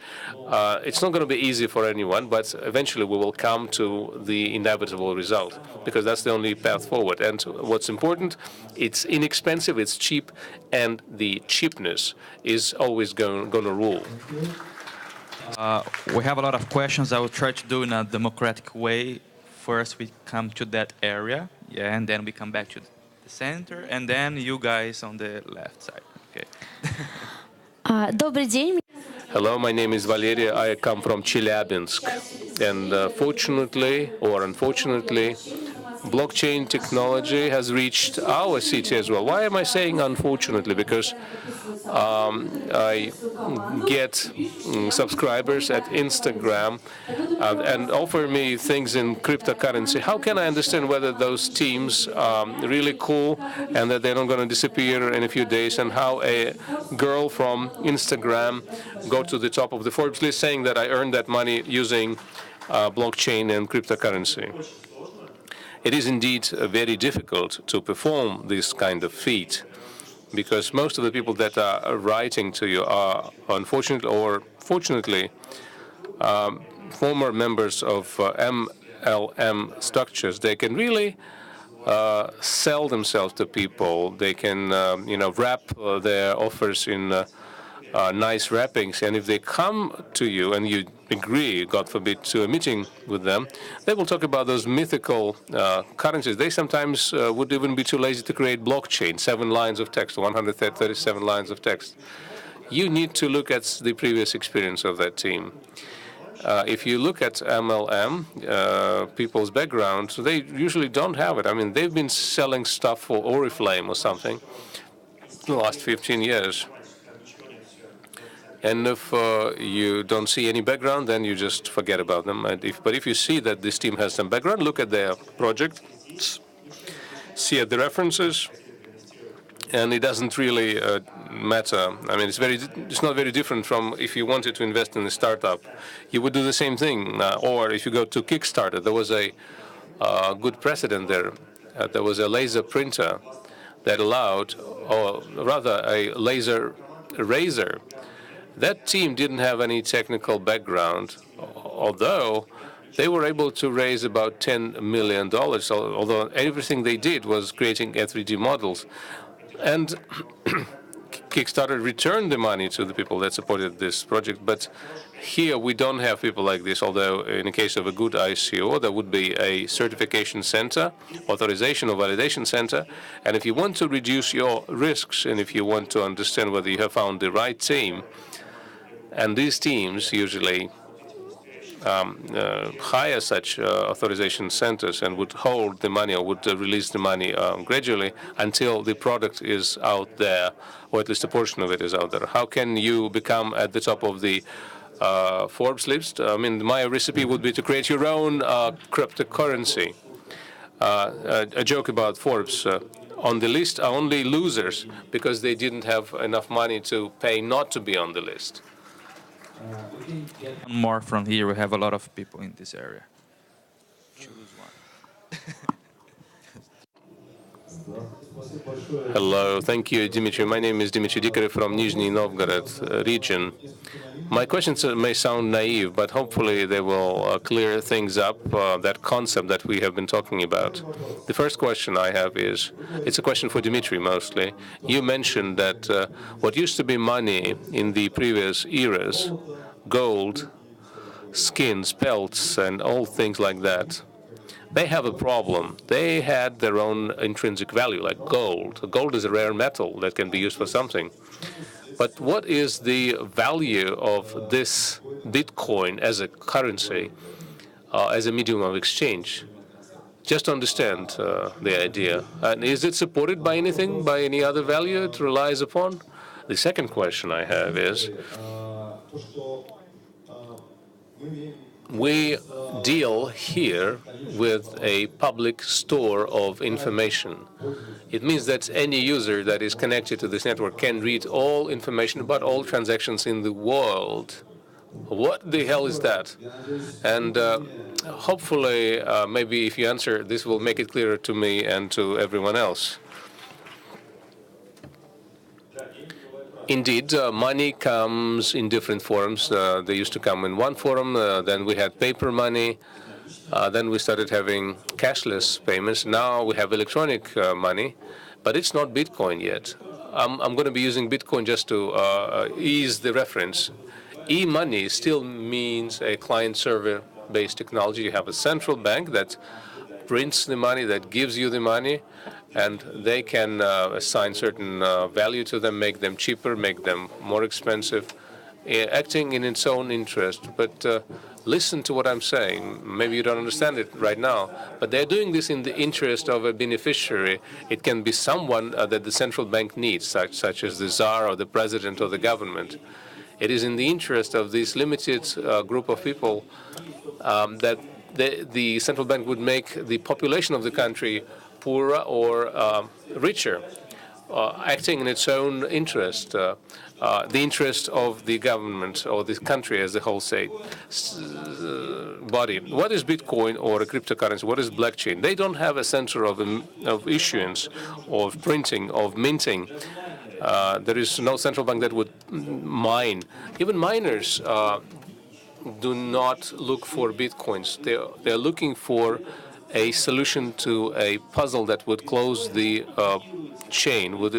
[SPEAKER 4] It's not going to be easy for anyone, but eventually we will come to the inevitable result, because that's the only path forward. And what's important, it's inexpensive, it's cheap, and the cheapness is always going to rule.
[SPEAKER 1] We have a lot of questions. I will try to do in a democratic way. First, we come to that area, yeah, and then we come back to the center, and then you guys on the left side. Okay.
[SPEAKER 6] Добрый день.
[SPEAKER 4] Hello, my name is Valeria. I come from Chelyabinsk. And fortunately or unfortunately, blockchain technology has reached our city as well. Why am I saying unfortunately? Because I get subscribers at Instagram and offer me things in cryptocurrency. How can I understand whether those teams are really cool and that they're not going to disappear in a few days, and how a girl from Instagram got to the top of the Forbes list saying that I earned that money using blockchain and cryptocurrency? It is indeed very difficult to perform this kind of feat, because most of the people that are writing to you are, unfortunately or fortunately, former members of MLM structures. They can really sell themselves to people. They can, wrap their offers in nice wrappings, and if they come to you and you agree, God forbid, to a meeting with them, they will talk about those mythical currencies. They sometimes would even be too lazy to create blockchain, 7 lines of text, 137 lines of text. You need to look at the previous experience of that team. If you look at MLM, people's background, they usually don't have it. I mean, they've been selling stuff for Oriflame or something the last 15 years. And if you don't see any background, then you just forget about them. But if you see that this team has some background, look at their project, see at the references, and it doesn't really matter. I mean, it's not very different from if you wanted to invest in a startup. You would do the same thing. Or if you go to Kickstarter, there was a good precedent there. There was a laser printer that allowed, or rather a laser eraser. That team didn't have any technical background, although they were able to raise about $10 million, although everything they did was creating 3D models. And Kickstarter returned the money to the people that supported this project. But here we don't have people like this, although in the case of a good ICO, there would be a certification center, authorization or validation center. And if you want to reduce your risks, and if you want to understand whether you have found the right team, and these teams usually hire such authorization centers and would hold the money or would release the money gradually until the product is out there, or at least a portion of it is out there. How can you become at the top of the Forbes list? I mean, my recipe would be to create your own cryptocurrency. A joke about Forbes. On the list are only losers because they didn't have enough money to pay not to be on the list.
[SPEAKER 1] More from here. We have a lot of people in this area. Choose one.
[SPEAKER 4] Hello, thank you, Dmitry. My name is Dmitry Dikarev from Nizhny Novgorod region. My questions may sound naive, but hopefully they will clear things up, that concept that we have been talking about. The first question I have is, it's a question for Dmitry mostly. You mentioned that what used to be money in the previous eras, gold, skins, pelts, and all things like that, they have a problem. They had their own intrinsic value, like gold. Gold is a rare metal that can be used for something. But what is the value of this Bitcoin as a currency, as a medium of exchange? Just to understand the idea. And is it supported by anything, by any other value it relies upon? The second question I have is, we deal here with a public store of information. It means that any user that is connected to this network can read all information about all transactions in the world. What the hell is that? And hopefully, maybe if you answer, this will make it clearer to me and to everyone else. Indeed, money comes in different forms. They used to come in one form, then we had paper money, then we started having cashless payments. Now we have electronic money, but it's not Bitcoin yet. I'm going to be using Bitcoin just to ease the reference. E-money still means a client-server-based technology. You have a central bank that prints the money, that gives you the money, and they can assign certain value to them, make them cheaper, make them more expensive, acting in its own interest. But listen to what I'm saying. Maybe you don't understand it right now, but they're doing this in the interest of a beneficiary. It can be someone that the central bank needs, such as the Tsar or the president or the government. It is in the interest of this limited group of people that the central bank would make the population of the country poorer or richer, acting in its own interest, the interest of the government or the country as the whole body. What is Bitcoin or a cryptocurrency? What is blockchain? They don't have a center of issuance, of printing, of minting. There is no central bank that would mine. Even miners do not look for Bitcoins. They're looking for a solution to a puzzle that would close the chain, would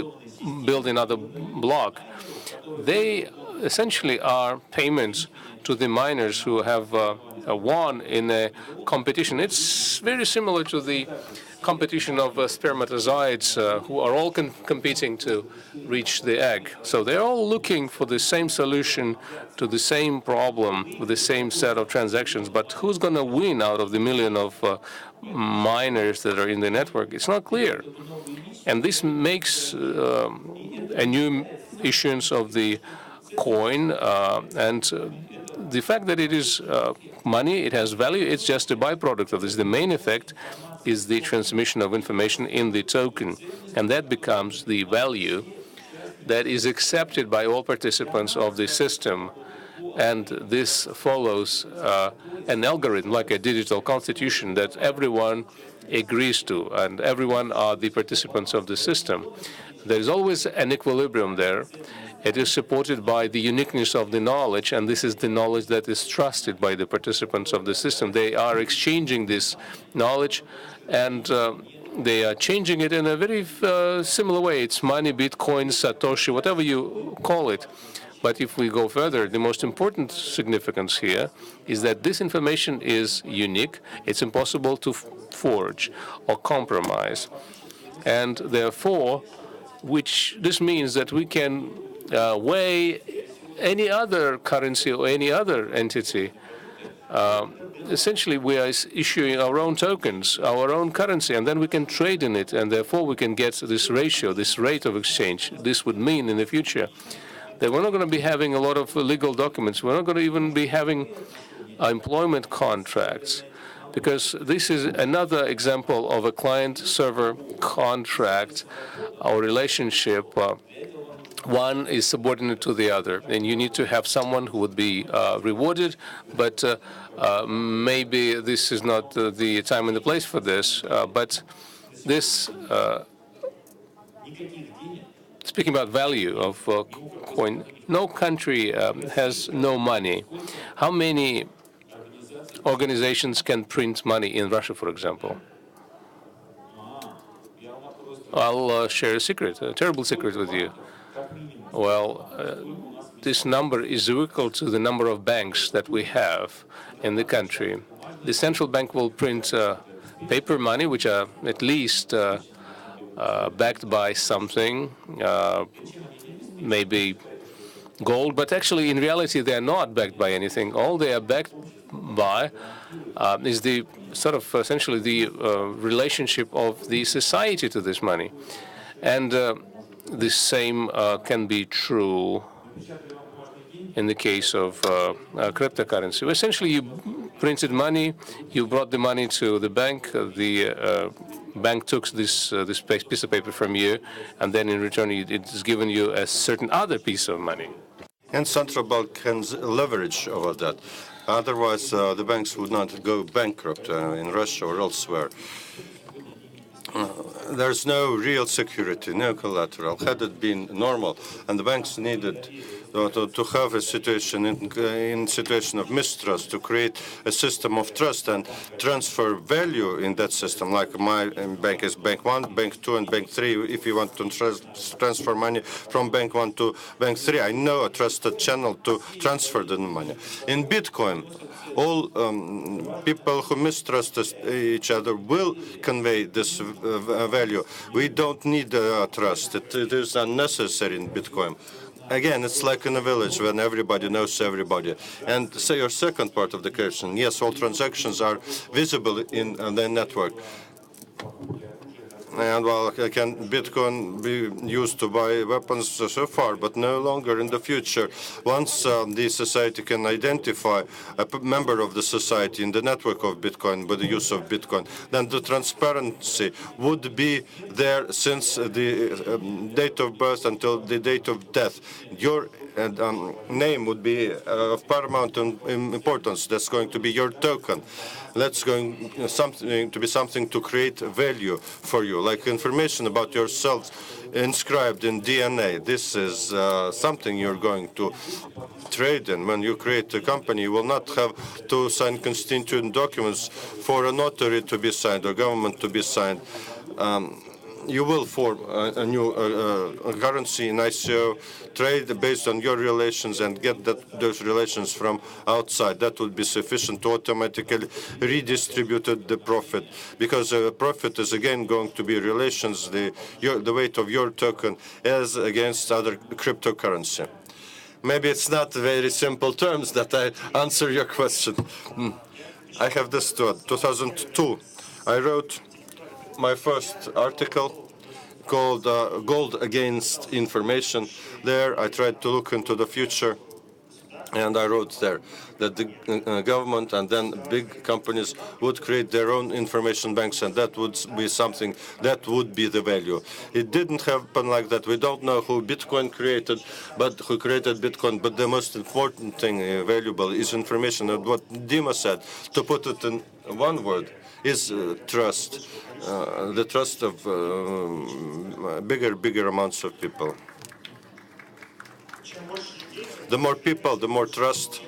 [SPEAKER 4] build another block. They essentially are payments to the miners who have won in a competition. It's very similar to the competition of spermatozoids who are all competing to reach the egg. So they're all looking for the same solution to the same problem with the same set of transactions. But who's going to win out of the million of miners that are in the network? It's not clear. And this makes a new issuance of the coin and the fact that it is money, it has value, it's just a byproduct of this. The main effect is the transmission of information in the token, and that becomes the value that is accepted by all participants of the system. And this follows an algorithm, like a digital constitution, that everyone agrees to, and everyone are the participants of the system. There is always an equilibrium there. It is supported by the uniqueness of the knowledge, and this is the knowledge that is trusted by the participants of the system. They are exchanging this knowledge, and they are changing it in a very similar way. It's money, Bitcoin, Satoshi, whatever you call it. But if we go further, the most important significance here is that this information is unique. It's impossible to forge or compromise. And therefore, this means that we can weigh any other currency or any other entity. Essentially, we are issuing our own tokens, our own currency, and then we can trade in it, and therefore we can get this ratio, this rate of exchange. This would mean in the future that we're not going to be having a lot of legal documents. We're not going to even be having employment contracts, because this is another example of a client-server contract or relationship. One is subordinate to the other, and you need to have someone who would be rewarded, but maybe this is not the time and the place for this. But this speaking about value of coin, no country has no money. How many organizations can print money in Russia, for example? I'll share a secret, a terrible secret with you. Well, this number is equal to the number of banks that we have in the country. The central bank will print paper money, which are at least backed by something, maybe gold, but actually in reality they are not backed by anything. All they are backed by is the sort of essentially the relationship of the society to this money. And the same can be true in the case of cryptocurrency. Essentially, you printed money, you brought the money to the bank, the bank took this piece of paper from you, and then in return it is given you a certain other piece of money.
[SPEAKER 3] And central bank can leverage over that. Otherwise, the banks would not go bankrupt in Russia or elsewhere. There's no real security, no collateral. Had it been normal, and the banks needed to have a situation in situation of mistrust, to create a system of trust and transfer value in that system, like my bank is Bank 1, Bank 2, and Bank 3. If you want to transfer money from Bank 1 to Bank 3, I know a trusted channel to transfer the money. In Bitcoin, all people who mistrust each other will convey this value. We don't need trust. It is unnecessary in Bitcoin. Again, it's like in a village when everybody knows everybody. And say your second part of the question, yes, all transactions are visible in the network. And well, can Bitcoin be used to buy weapons so far, but no longer in the future? Once the society can identify a member of the society in the network of Bitcoin with the use of Bitcoin, then the transparency would be there since the date of birth until the date of death. Your name would be of paramount importance. That's going to be your token. That's going to be something to create value for you, like information about yourself inscribed in DNA. This is something you're going to trade in. When you create a company, you will not have to sign constituent documents for a notary to be signed or government to be signed. You will form a new currency in ICO, trade based on your relations and get those relations from outside. That would be sufficient to automatically redistribute the profit, because profit is again going to be relations, the weight of your token as against other cryptocurrency. Maybe it's not very simple terms that I answer your question. I have this thought. 2002, I wrote my first article called Gold Against Information. There I tried to look into the future, and I wrote there that the government and then big companies would create their own information banks, and that would be something that would be the value. It didn't happen like that. We don't know who Bitcoin created, but who created Bitcoin. But the most important thing valuable is information. And what Dima said, to put it in one word, is trust. The trust of bigger amounts of people. The more people, the more trust.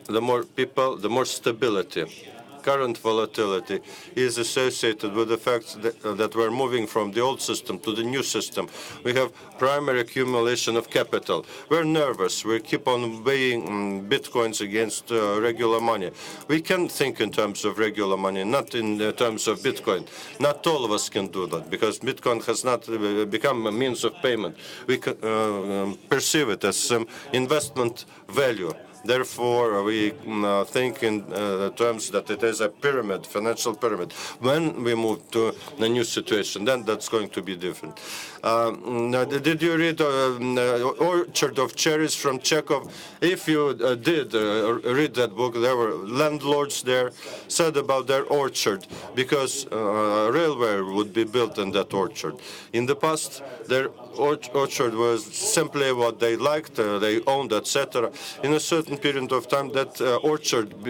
[SPEAKER 3] The more people, the more stability. Current volatility is associated with the fact that we're moving from the old system to the new system. We have primary accumulation of capital. We're nervous. We keep on weighing bitcoins against regular money. We can think in terms of regular money, not in terms of Bitcoin. Not all of us can do that, because Bitcoin has not become a means of payment. We can perceive it as some investment value. Therefore, we think in terms that it is a pyramid, financial pyramid. When we move to a new situation, then that's going to be different. Did you read Orchard of Cherries from Chekhov? If you did read that book, there were landlords there said about their orchard, because a railway would be built in that orchard. In the past, their orchard was simply what they liked, they owned, etc. In a certain certain period of time that orchard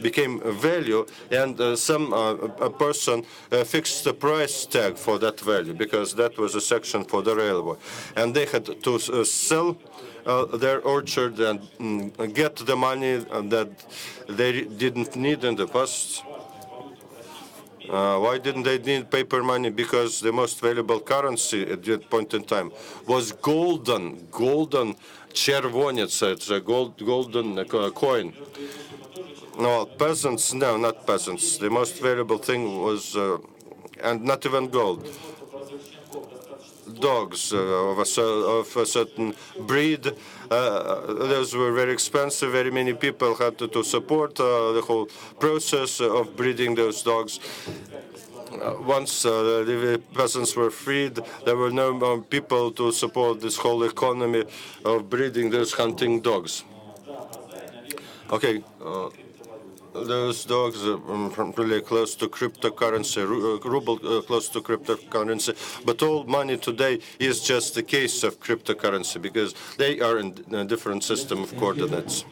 [SPEAKER 3] became value, and a person fixed the price tag for that value because that was a section for the railway, and they had to sell their orchard and get the money that they didn't need in the past. Why didn't they need paper money? Because the most valuable currency at that point in time was golden chervonets, it's a golden coin. No, peasants, no, not peasants. The most valuable thing was, and not even gold, dogs of a certain breed. Those were very expensive. Very many people had to support the whole process of breeding those dogs. Once the peasants were freed, there were no more people to support this whole economy of breeding those hunting dogs. Okay. Those dogs are really close to cryptocurrency, ruble close to cryptocurrency, but all money today is just a case of cryptocurrency because they are in a different system of coordinates.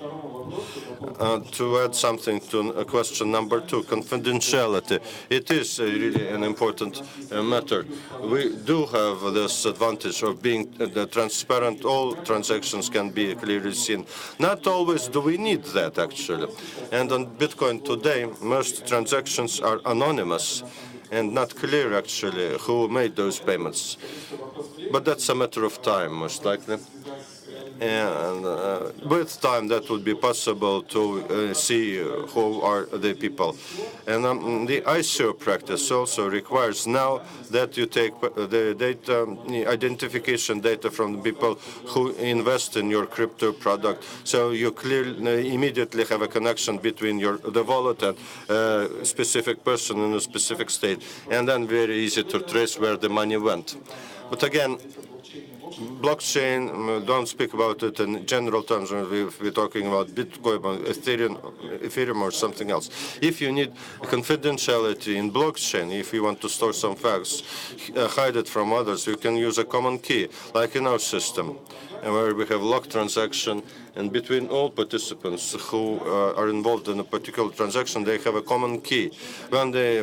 [SPEAKER 3] To add something to question number 2, confidentiality. It is really an important matter. We do have this advantage of being transparent. All transactions can be clearly seen. Not always do we need that, actually. And on Bitcoin today, most transactions are anonymous and not clear, actually, who made those payments. But that's a matter of time, most likely. And with time, that would be possible to see who are the people. And the ICO practice also requires now that you take the data, identification data from the people who invest in your crypto product. So you clearly immediately have a connection between the wallet and a specific person in a specific state. And then very easy to trace where the money went. But again, blockchain, don't speak about it in general terms when we're talking about Bitcoin, Ethereum or something else. If you need confidentiality in blockchain, if you want to store some facts, hide it from others, you can use a common key, like in our system, where we have locked transaction, and between all participants who are involved in a particular transaction, they have a common key. When they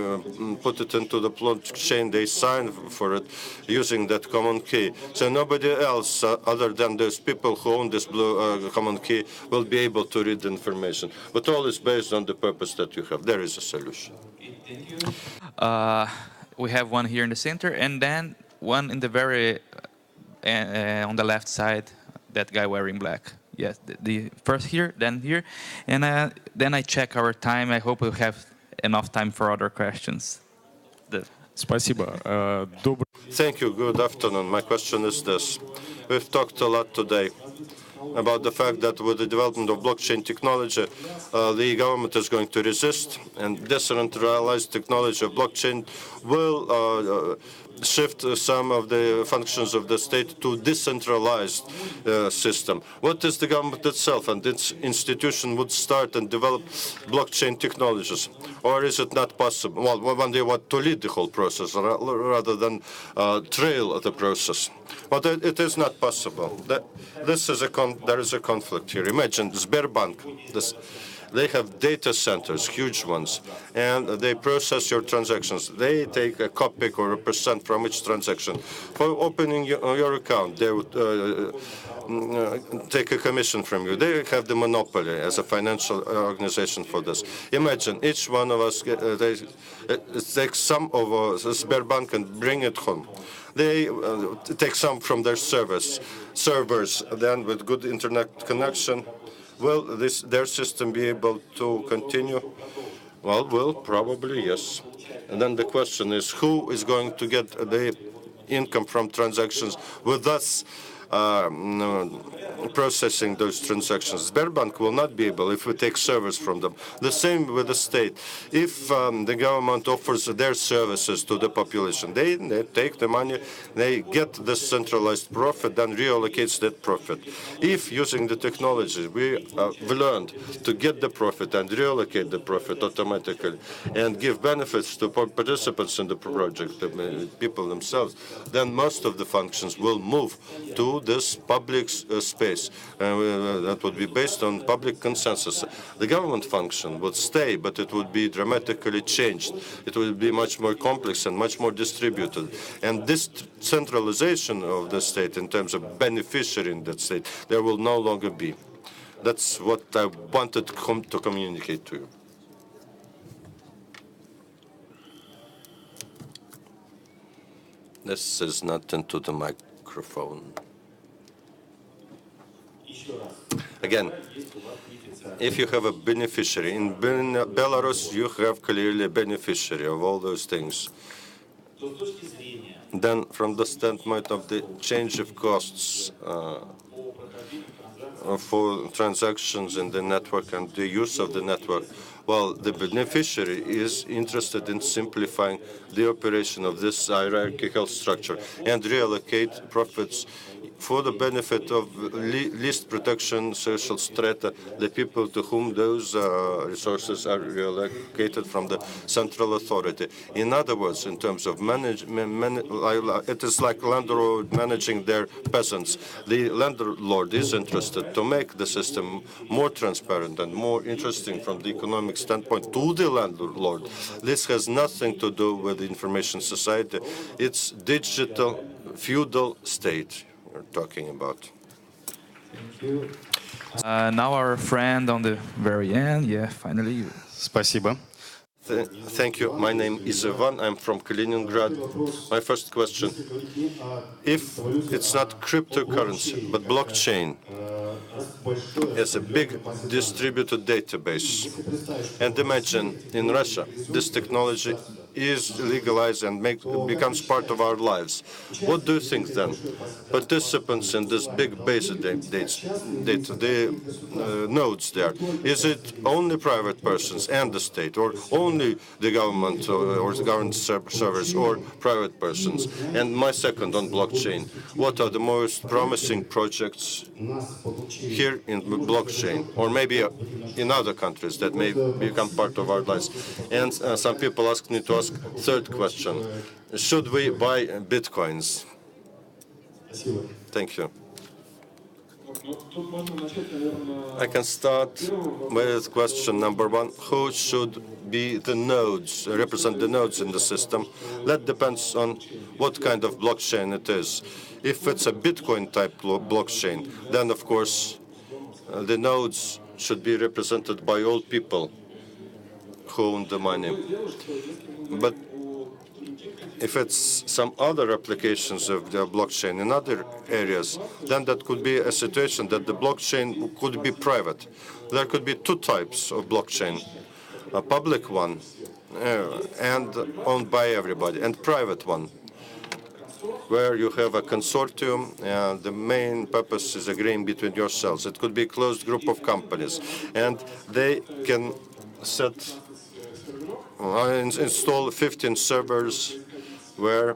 [SPEAKER 3] put it into the blockchain, they sign for it using that common key. So nobody else, other than those people who own this common key, will be able to read the information. But all is based on the purpose that you have. There is a solution.
[SPEAKER 1] We have one here in the center, and then one in the very on the left side, that guy wearing black. Yes, the first here, then here, and then I check our time. I hope we'll have enough time for other questions.
[SPEAKER 7] Спасибо.
[SPEAKER 3] Thank you. Good afternoon. My question is this. We've talked a lot today about the fact that with the development of blockchain technology, the government is going to resist, and decentralized technology of blockchain will shift some of the functions of the state to decentralized system. What is the government itself and its institution would start and develop blockchain technologies? Or is it not possible? Well, when they want to lead the whole process rather than trail the process. But it is not possible. There is a conflict here. Imagine Sberbank. They have data centers, huge ones, and they process your transactions. They take a kopic or a percent from each transaction. For opening your account, they would take a commission from you. They have the monopoly as a financial organization for this. Imagine each one of us take some of Sberbank and bring it home. They take some from their servers, then with good internet connection. Will their system be able to continue? Well, will probably yes. And then the question is, who is going to get the income from transactions with us processing those transactions? Sberbank will not be able if we take servers from them. The same with the state. If the government offers their services to the population, they take the money, they get the centralized profit, then reallocates that profit. If using the technology we learned to get the profit and reallocate the profit automatically and give benefits to participants in the project, the people themselves, then most of the functions will move to this public space. That would be based on public consensus. The government function would stay, but it would be dramatically changed. It would be much more complex and much more distributed. And this centralization of the state in terms of beneficiary in that state, there will no longer be. That's what I wanted to communicate to you. This is not into the microphone. Again, if you have a beneficiary, in Belarus you have clearly a beneficiary of all those things. Then from the standpoint of the change of costs for transactions in the network and the use of the network, well, the beneficiary is interested in simplifying the operation of this hierarchical structure and reallocate profits for the benefit of least protection social strata, the people to whom those resources are reallocated from the central authority. In other words, in terms of it is like landlord managing their peasants. The landlord is interested to make the system more transparent and more interesting from the economic standpoint to the landlord. This has nothing to do with the information society. It's digital feudal state we're talking about.
[SPEAKER 1] Now our friend on the very end, finally you.
[SPEAKER 7] Спасибо.
[SPEAKER 3] Thank you. My name is Ivan. I'm from Kaliningrad. My first question, if it's not cryptocurrency, but blockchain as a big distributed database, and imagine in Russia this technology is legalized and becomes part of our lives. What do you think then? Participants in this big base of data, the nodes there, is it only private persons and the state, or only the government or the government servers, or private persons? And my second on blockchain, what are the most promising projects here in blockchain, or maybe in other countries that may become part of our lives? And some people ask me to ask third question, should we buy bitcoins? Thank you. I can start with question number one. Who should be the nodes, represent the nodes in the system? That depends on what kind of blockchain it is. If it's a Bitcoin type blockchain, then of course the nodes should be represented by all people who own the money. But if it's some other applications of the blockchain in other areas, then that could be a situation that the blockchain could be private. There could be two types of blockchain, a public one and owned by everybody, and private one, where you have a consortium and the main purpose is agreeing between yourselves. It could be a closed group of companies, and they can install 15 servers where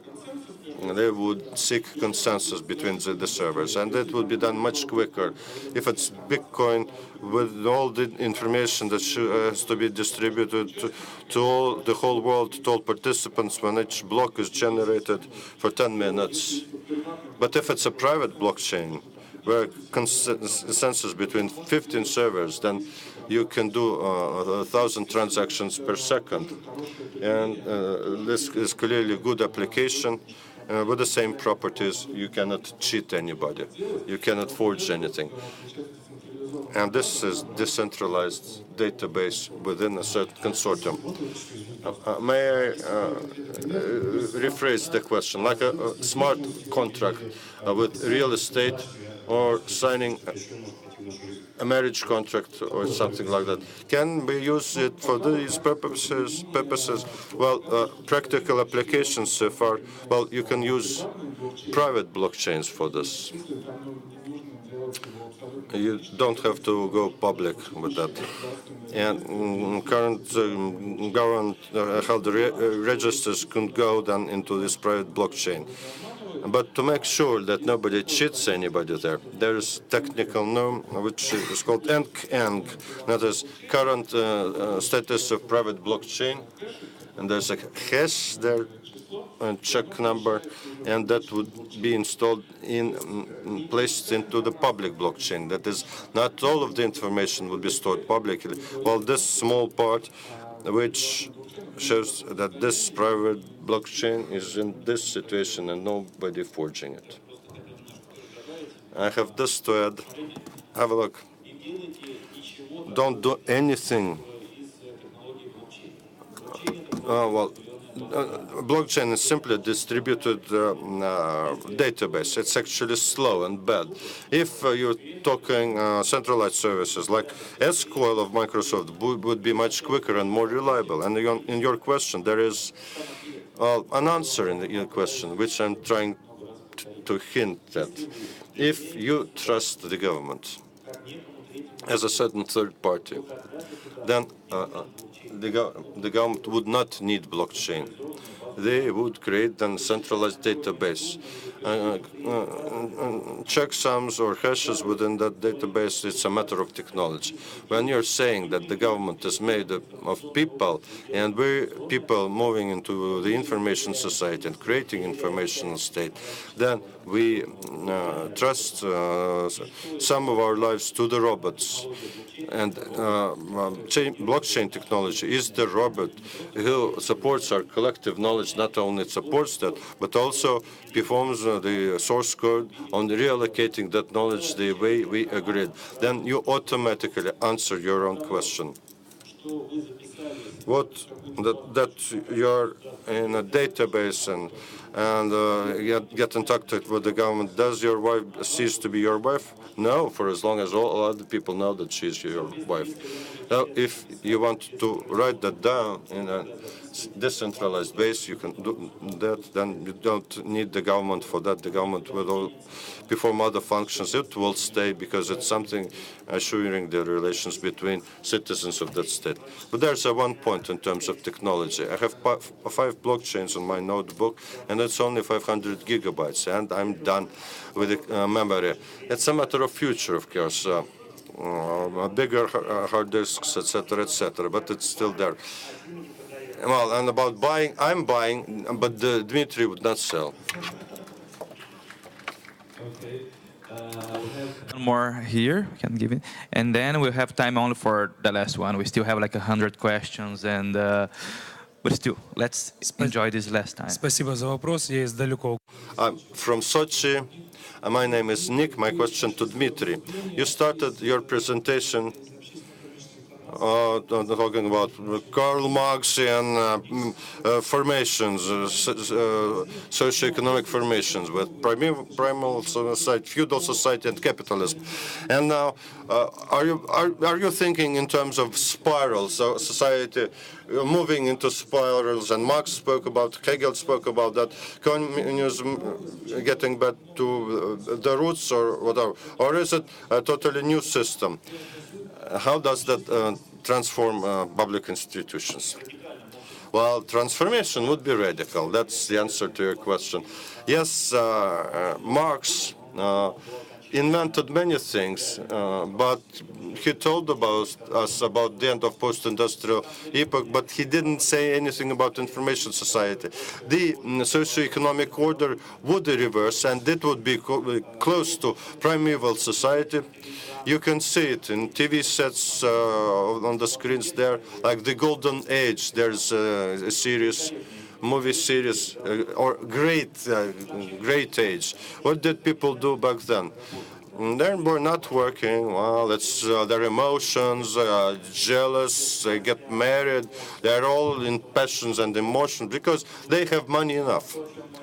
[SPEAKER 3] they would seek consensus between the servers, and that would be done much quicker. If it's Bitcoin, with all the information that has to be distributed to the whole world, to all participants, when each block is generated for 10 minutes. But if it's a private blockchain, where consensus between 15 servers, then you can do 1,000 transactions per second. And this is clearly a good application with the same properties. You cannot cheat anybody. You cannot forge anything. And this is decentralized database within a certain consortium. May I rephrase the question? Like a smart contract with real estate, or signing a marriage contract or something like that. Can we use it for these purposes? Well, practical applications so far, well, you can use private blockchains for this. You don't have to go public with that. And current government held registers could go then into this private blockchain. But to make sure that nobody cheats anybody there is technical norm which is called ENC, that is current status of private blockchain, and there's a hash there, and check number, and that would be installed placed into the public blockchain. That is, not all of the information will be stored publicly. Well, this small part, which shows that this private blockchain is in this situation and nobody forging it. I have this to add. Have a look. Don't do anything. Blockchain is simply a distributed database. It's actually slow and bad. If you're talking centralized services like SQL of Microsoft would be much quicker and more reliable. And in your question, there is an answer in your question, which I'm trying to hint at. If you trust the government as a certain third party, then the government would not need blockchain. They would create a centralized database. Checksums or hashes within that database, it's a matter of technology. When you're saying that the government is made of people, and we're people moving into the information society and creating information state, then we trust some of our lives to the robots. And blockchain technology is the robot who supports our collective knowledge. Not only it supports that, but also performs the source code on reallocating that knowledge the way we agreed. Then you automatically answer your own question. That you're in a database and get in touch with the government. Does your wife cease to be your wife? No, for as long as all other people know that she's your wife. Now, if you want to write that down in a decentralized base, you can do that. Then you don't need the government for that. The government will perform other functions. It will stay because it's something assuring the relations between citizens of that state. But there's one point in terms of technology. I have 5 blockchains on my notebook, and it's only 500 gigabytes, and I'm done with the memory. It's a matter of future, of course. Bigger hard disks, etc., etc., but it's still there. Well, and about buying, I'm buying, but Dmitry would not sell.
[SPEAKER 1] Okay. One more here, we can give it, and then we'll have time only for the last one. We still have like 100 questions, and but still, let's enjoy this last time.
[SPEAKER 7] Спасибо за вопрос. Я издалека.
[SPEAKER 3] I'm from Sochi. My name is Nick. My question to Dmitry. You started your presentation talking about Karl Marxian formations, socioeconomic formations with primal society, feudal society, and capitalism. And now, are you thinking in terms of spirals, so society moving into spirals? And Marx spoke about, Hegel spoke about that, communism getting back to the roots or whatever, or is it a totally new system? How does that transform public institutions? Well, transformation would be radical. That's the answer to your question. Yes, Marx invented many things, but he told us about the end of post-industrial epoch, but he didn't say anything about information society. The socioeconomic order would reverse, and it would be close to primeval society. You can see it in TV sets on the screens there, like the Golden Age. There's a series, movie series, or great age. What did people do back then? They were not working. Well, it's their emotions, jealous, they get married. They're all in passions and emotions because they have money enough.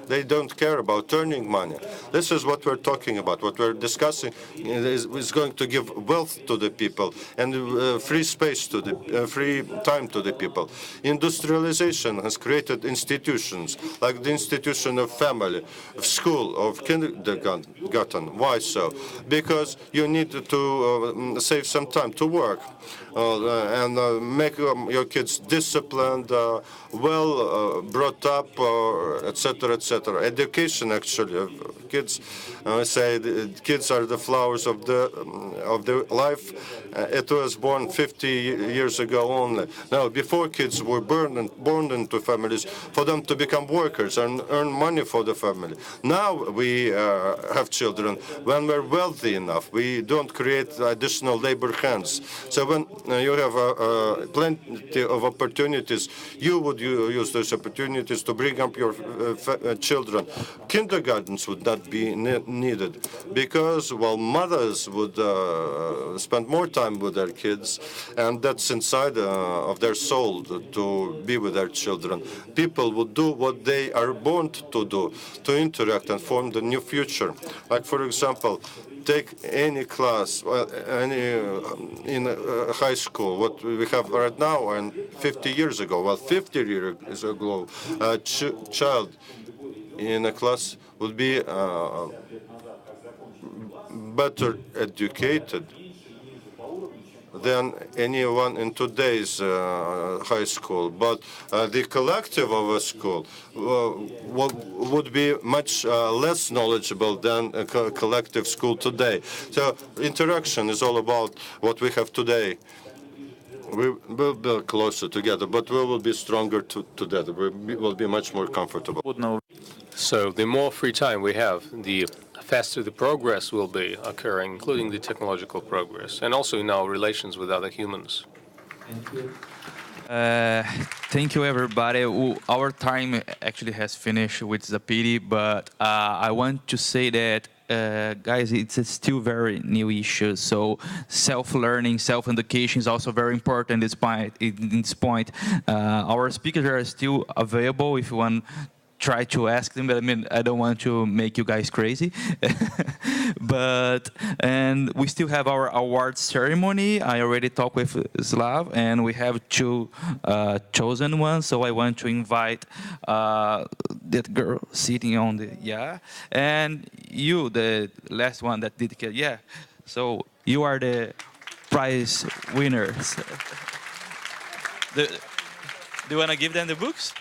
[SPEAKER 3] They don't care about earning money. This is what we're talking about. What we're discussing is going to give wealth to the people and free space to the free time to the people. Industrialization has created institutions like the institution of family, of school, of kindergarten. Why so? because you need to save some time to work and make your kids disciplined, well brought up, etc., etc. Education, actually, kids say kids are the flowers of the life. It was born 50 years ago only. Now, before kids were born into families for them to become workers and earn money for the family. Now we have children when we're wealthy enough. We don't create additional labor hands. So when you have plenty of opportunities, you would use those opportunities to bring up your children. Kindergartens would not be needed because, well, mothers would spend more time with their kids, and that's inside of their soul to be with their children. People would do what they are born to do, to interact and form the new future. Like, for example, take any class, in high school, what we have right now and 50 years ago. Well, 50 years ago, a child in a class would be better educated than anyone in today's high school. But the collective of a school would be much less knowledgeable than a collective school today. So interaction is all about what we have today. We will be closer together, but we will be stronger together. We will be much more comfortable.
[SPEAKER 4] So the more free time we have, the faster the progress will be occurring, including the technological progress, and also in our relations with other humans.
[SPEAKER 1] Thank you, everybody. Our time actually has finished, which is a pity, but I want to say that, guys, it's still very new issue. So self-learning, self-education is also very important at this point. Our speakers are still available if you want try to ask them, but I mean, I don't want to make you guys crazy. And we still have our awards ceremony. I already talked with Slav, and we have two chosen ones. So I want to invite that girl sitting on the, and you, the last one that did, So you are the prize winners. Do you want to give them the books?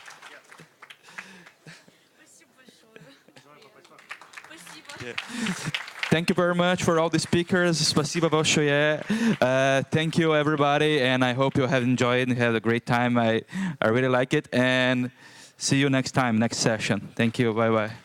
[SPEAKER 1] Thank you very much for all the speakers. Спасибо большое. Thank you, everybody, and I hope you have enjoyed and had a great time. I really like it, and see you next time, next session. Thank you. Bye-bye.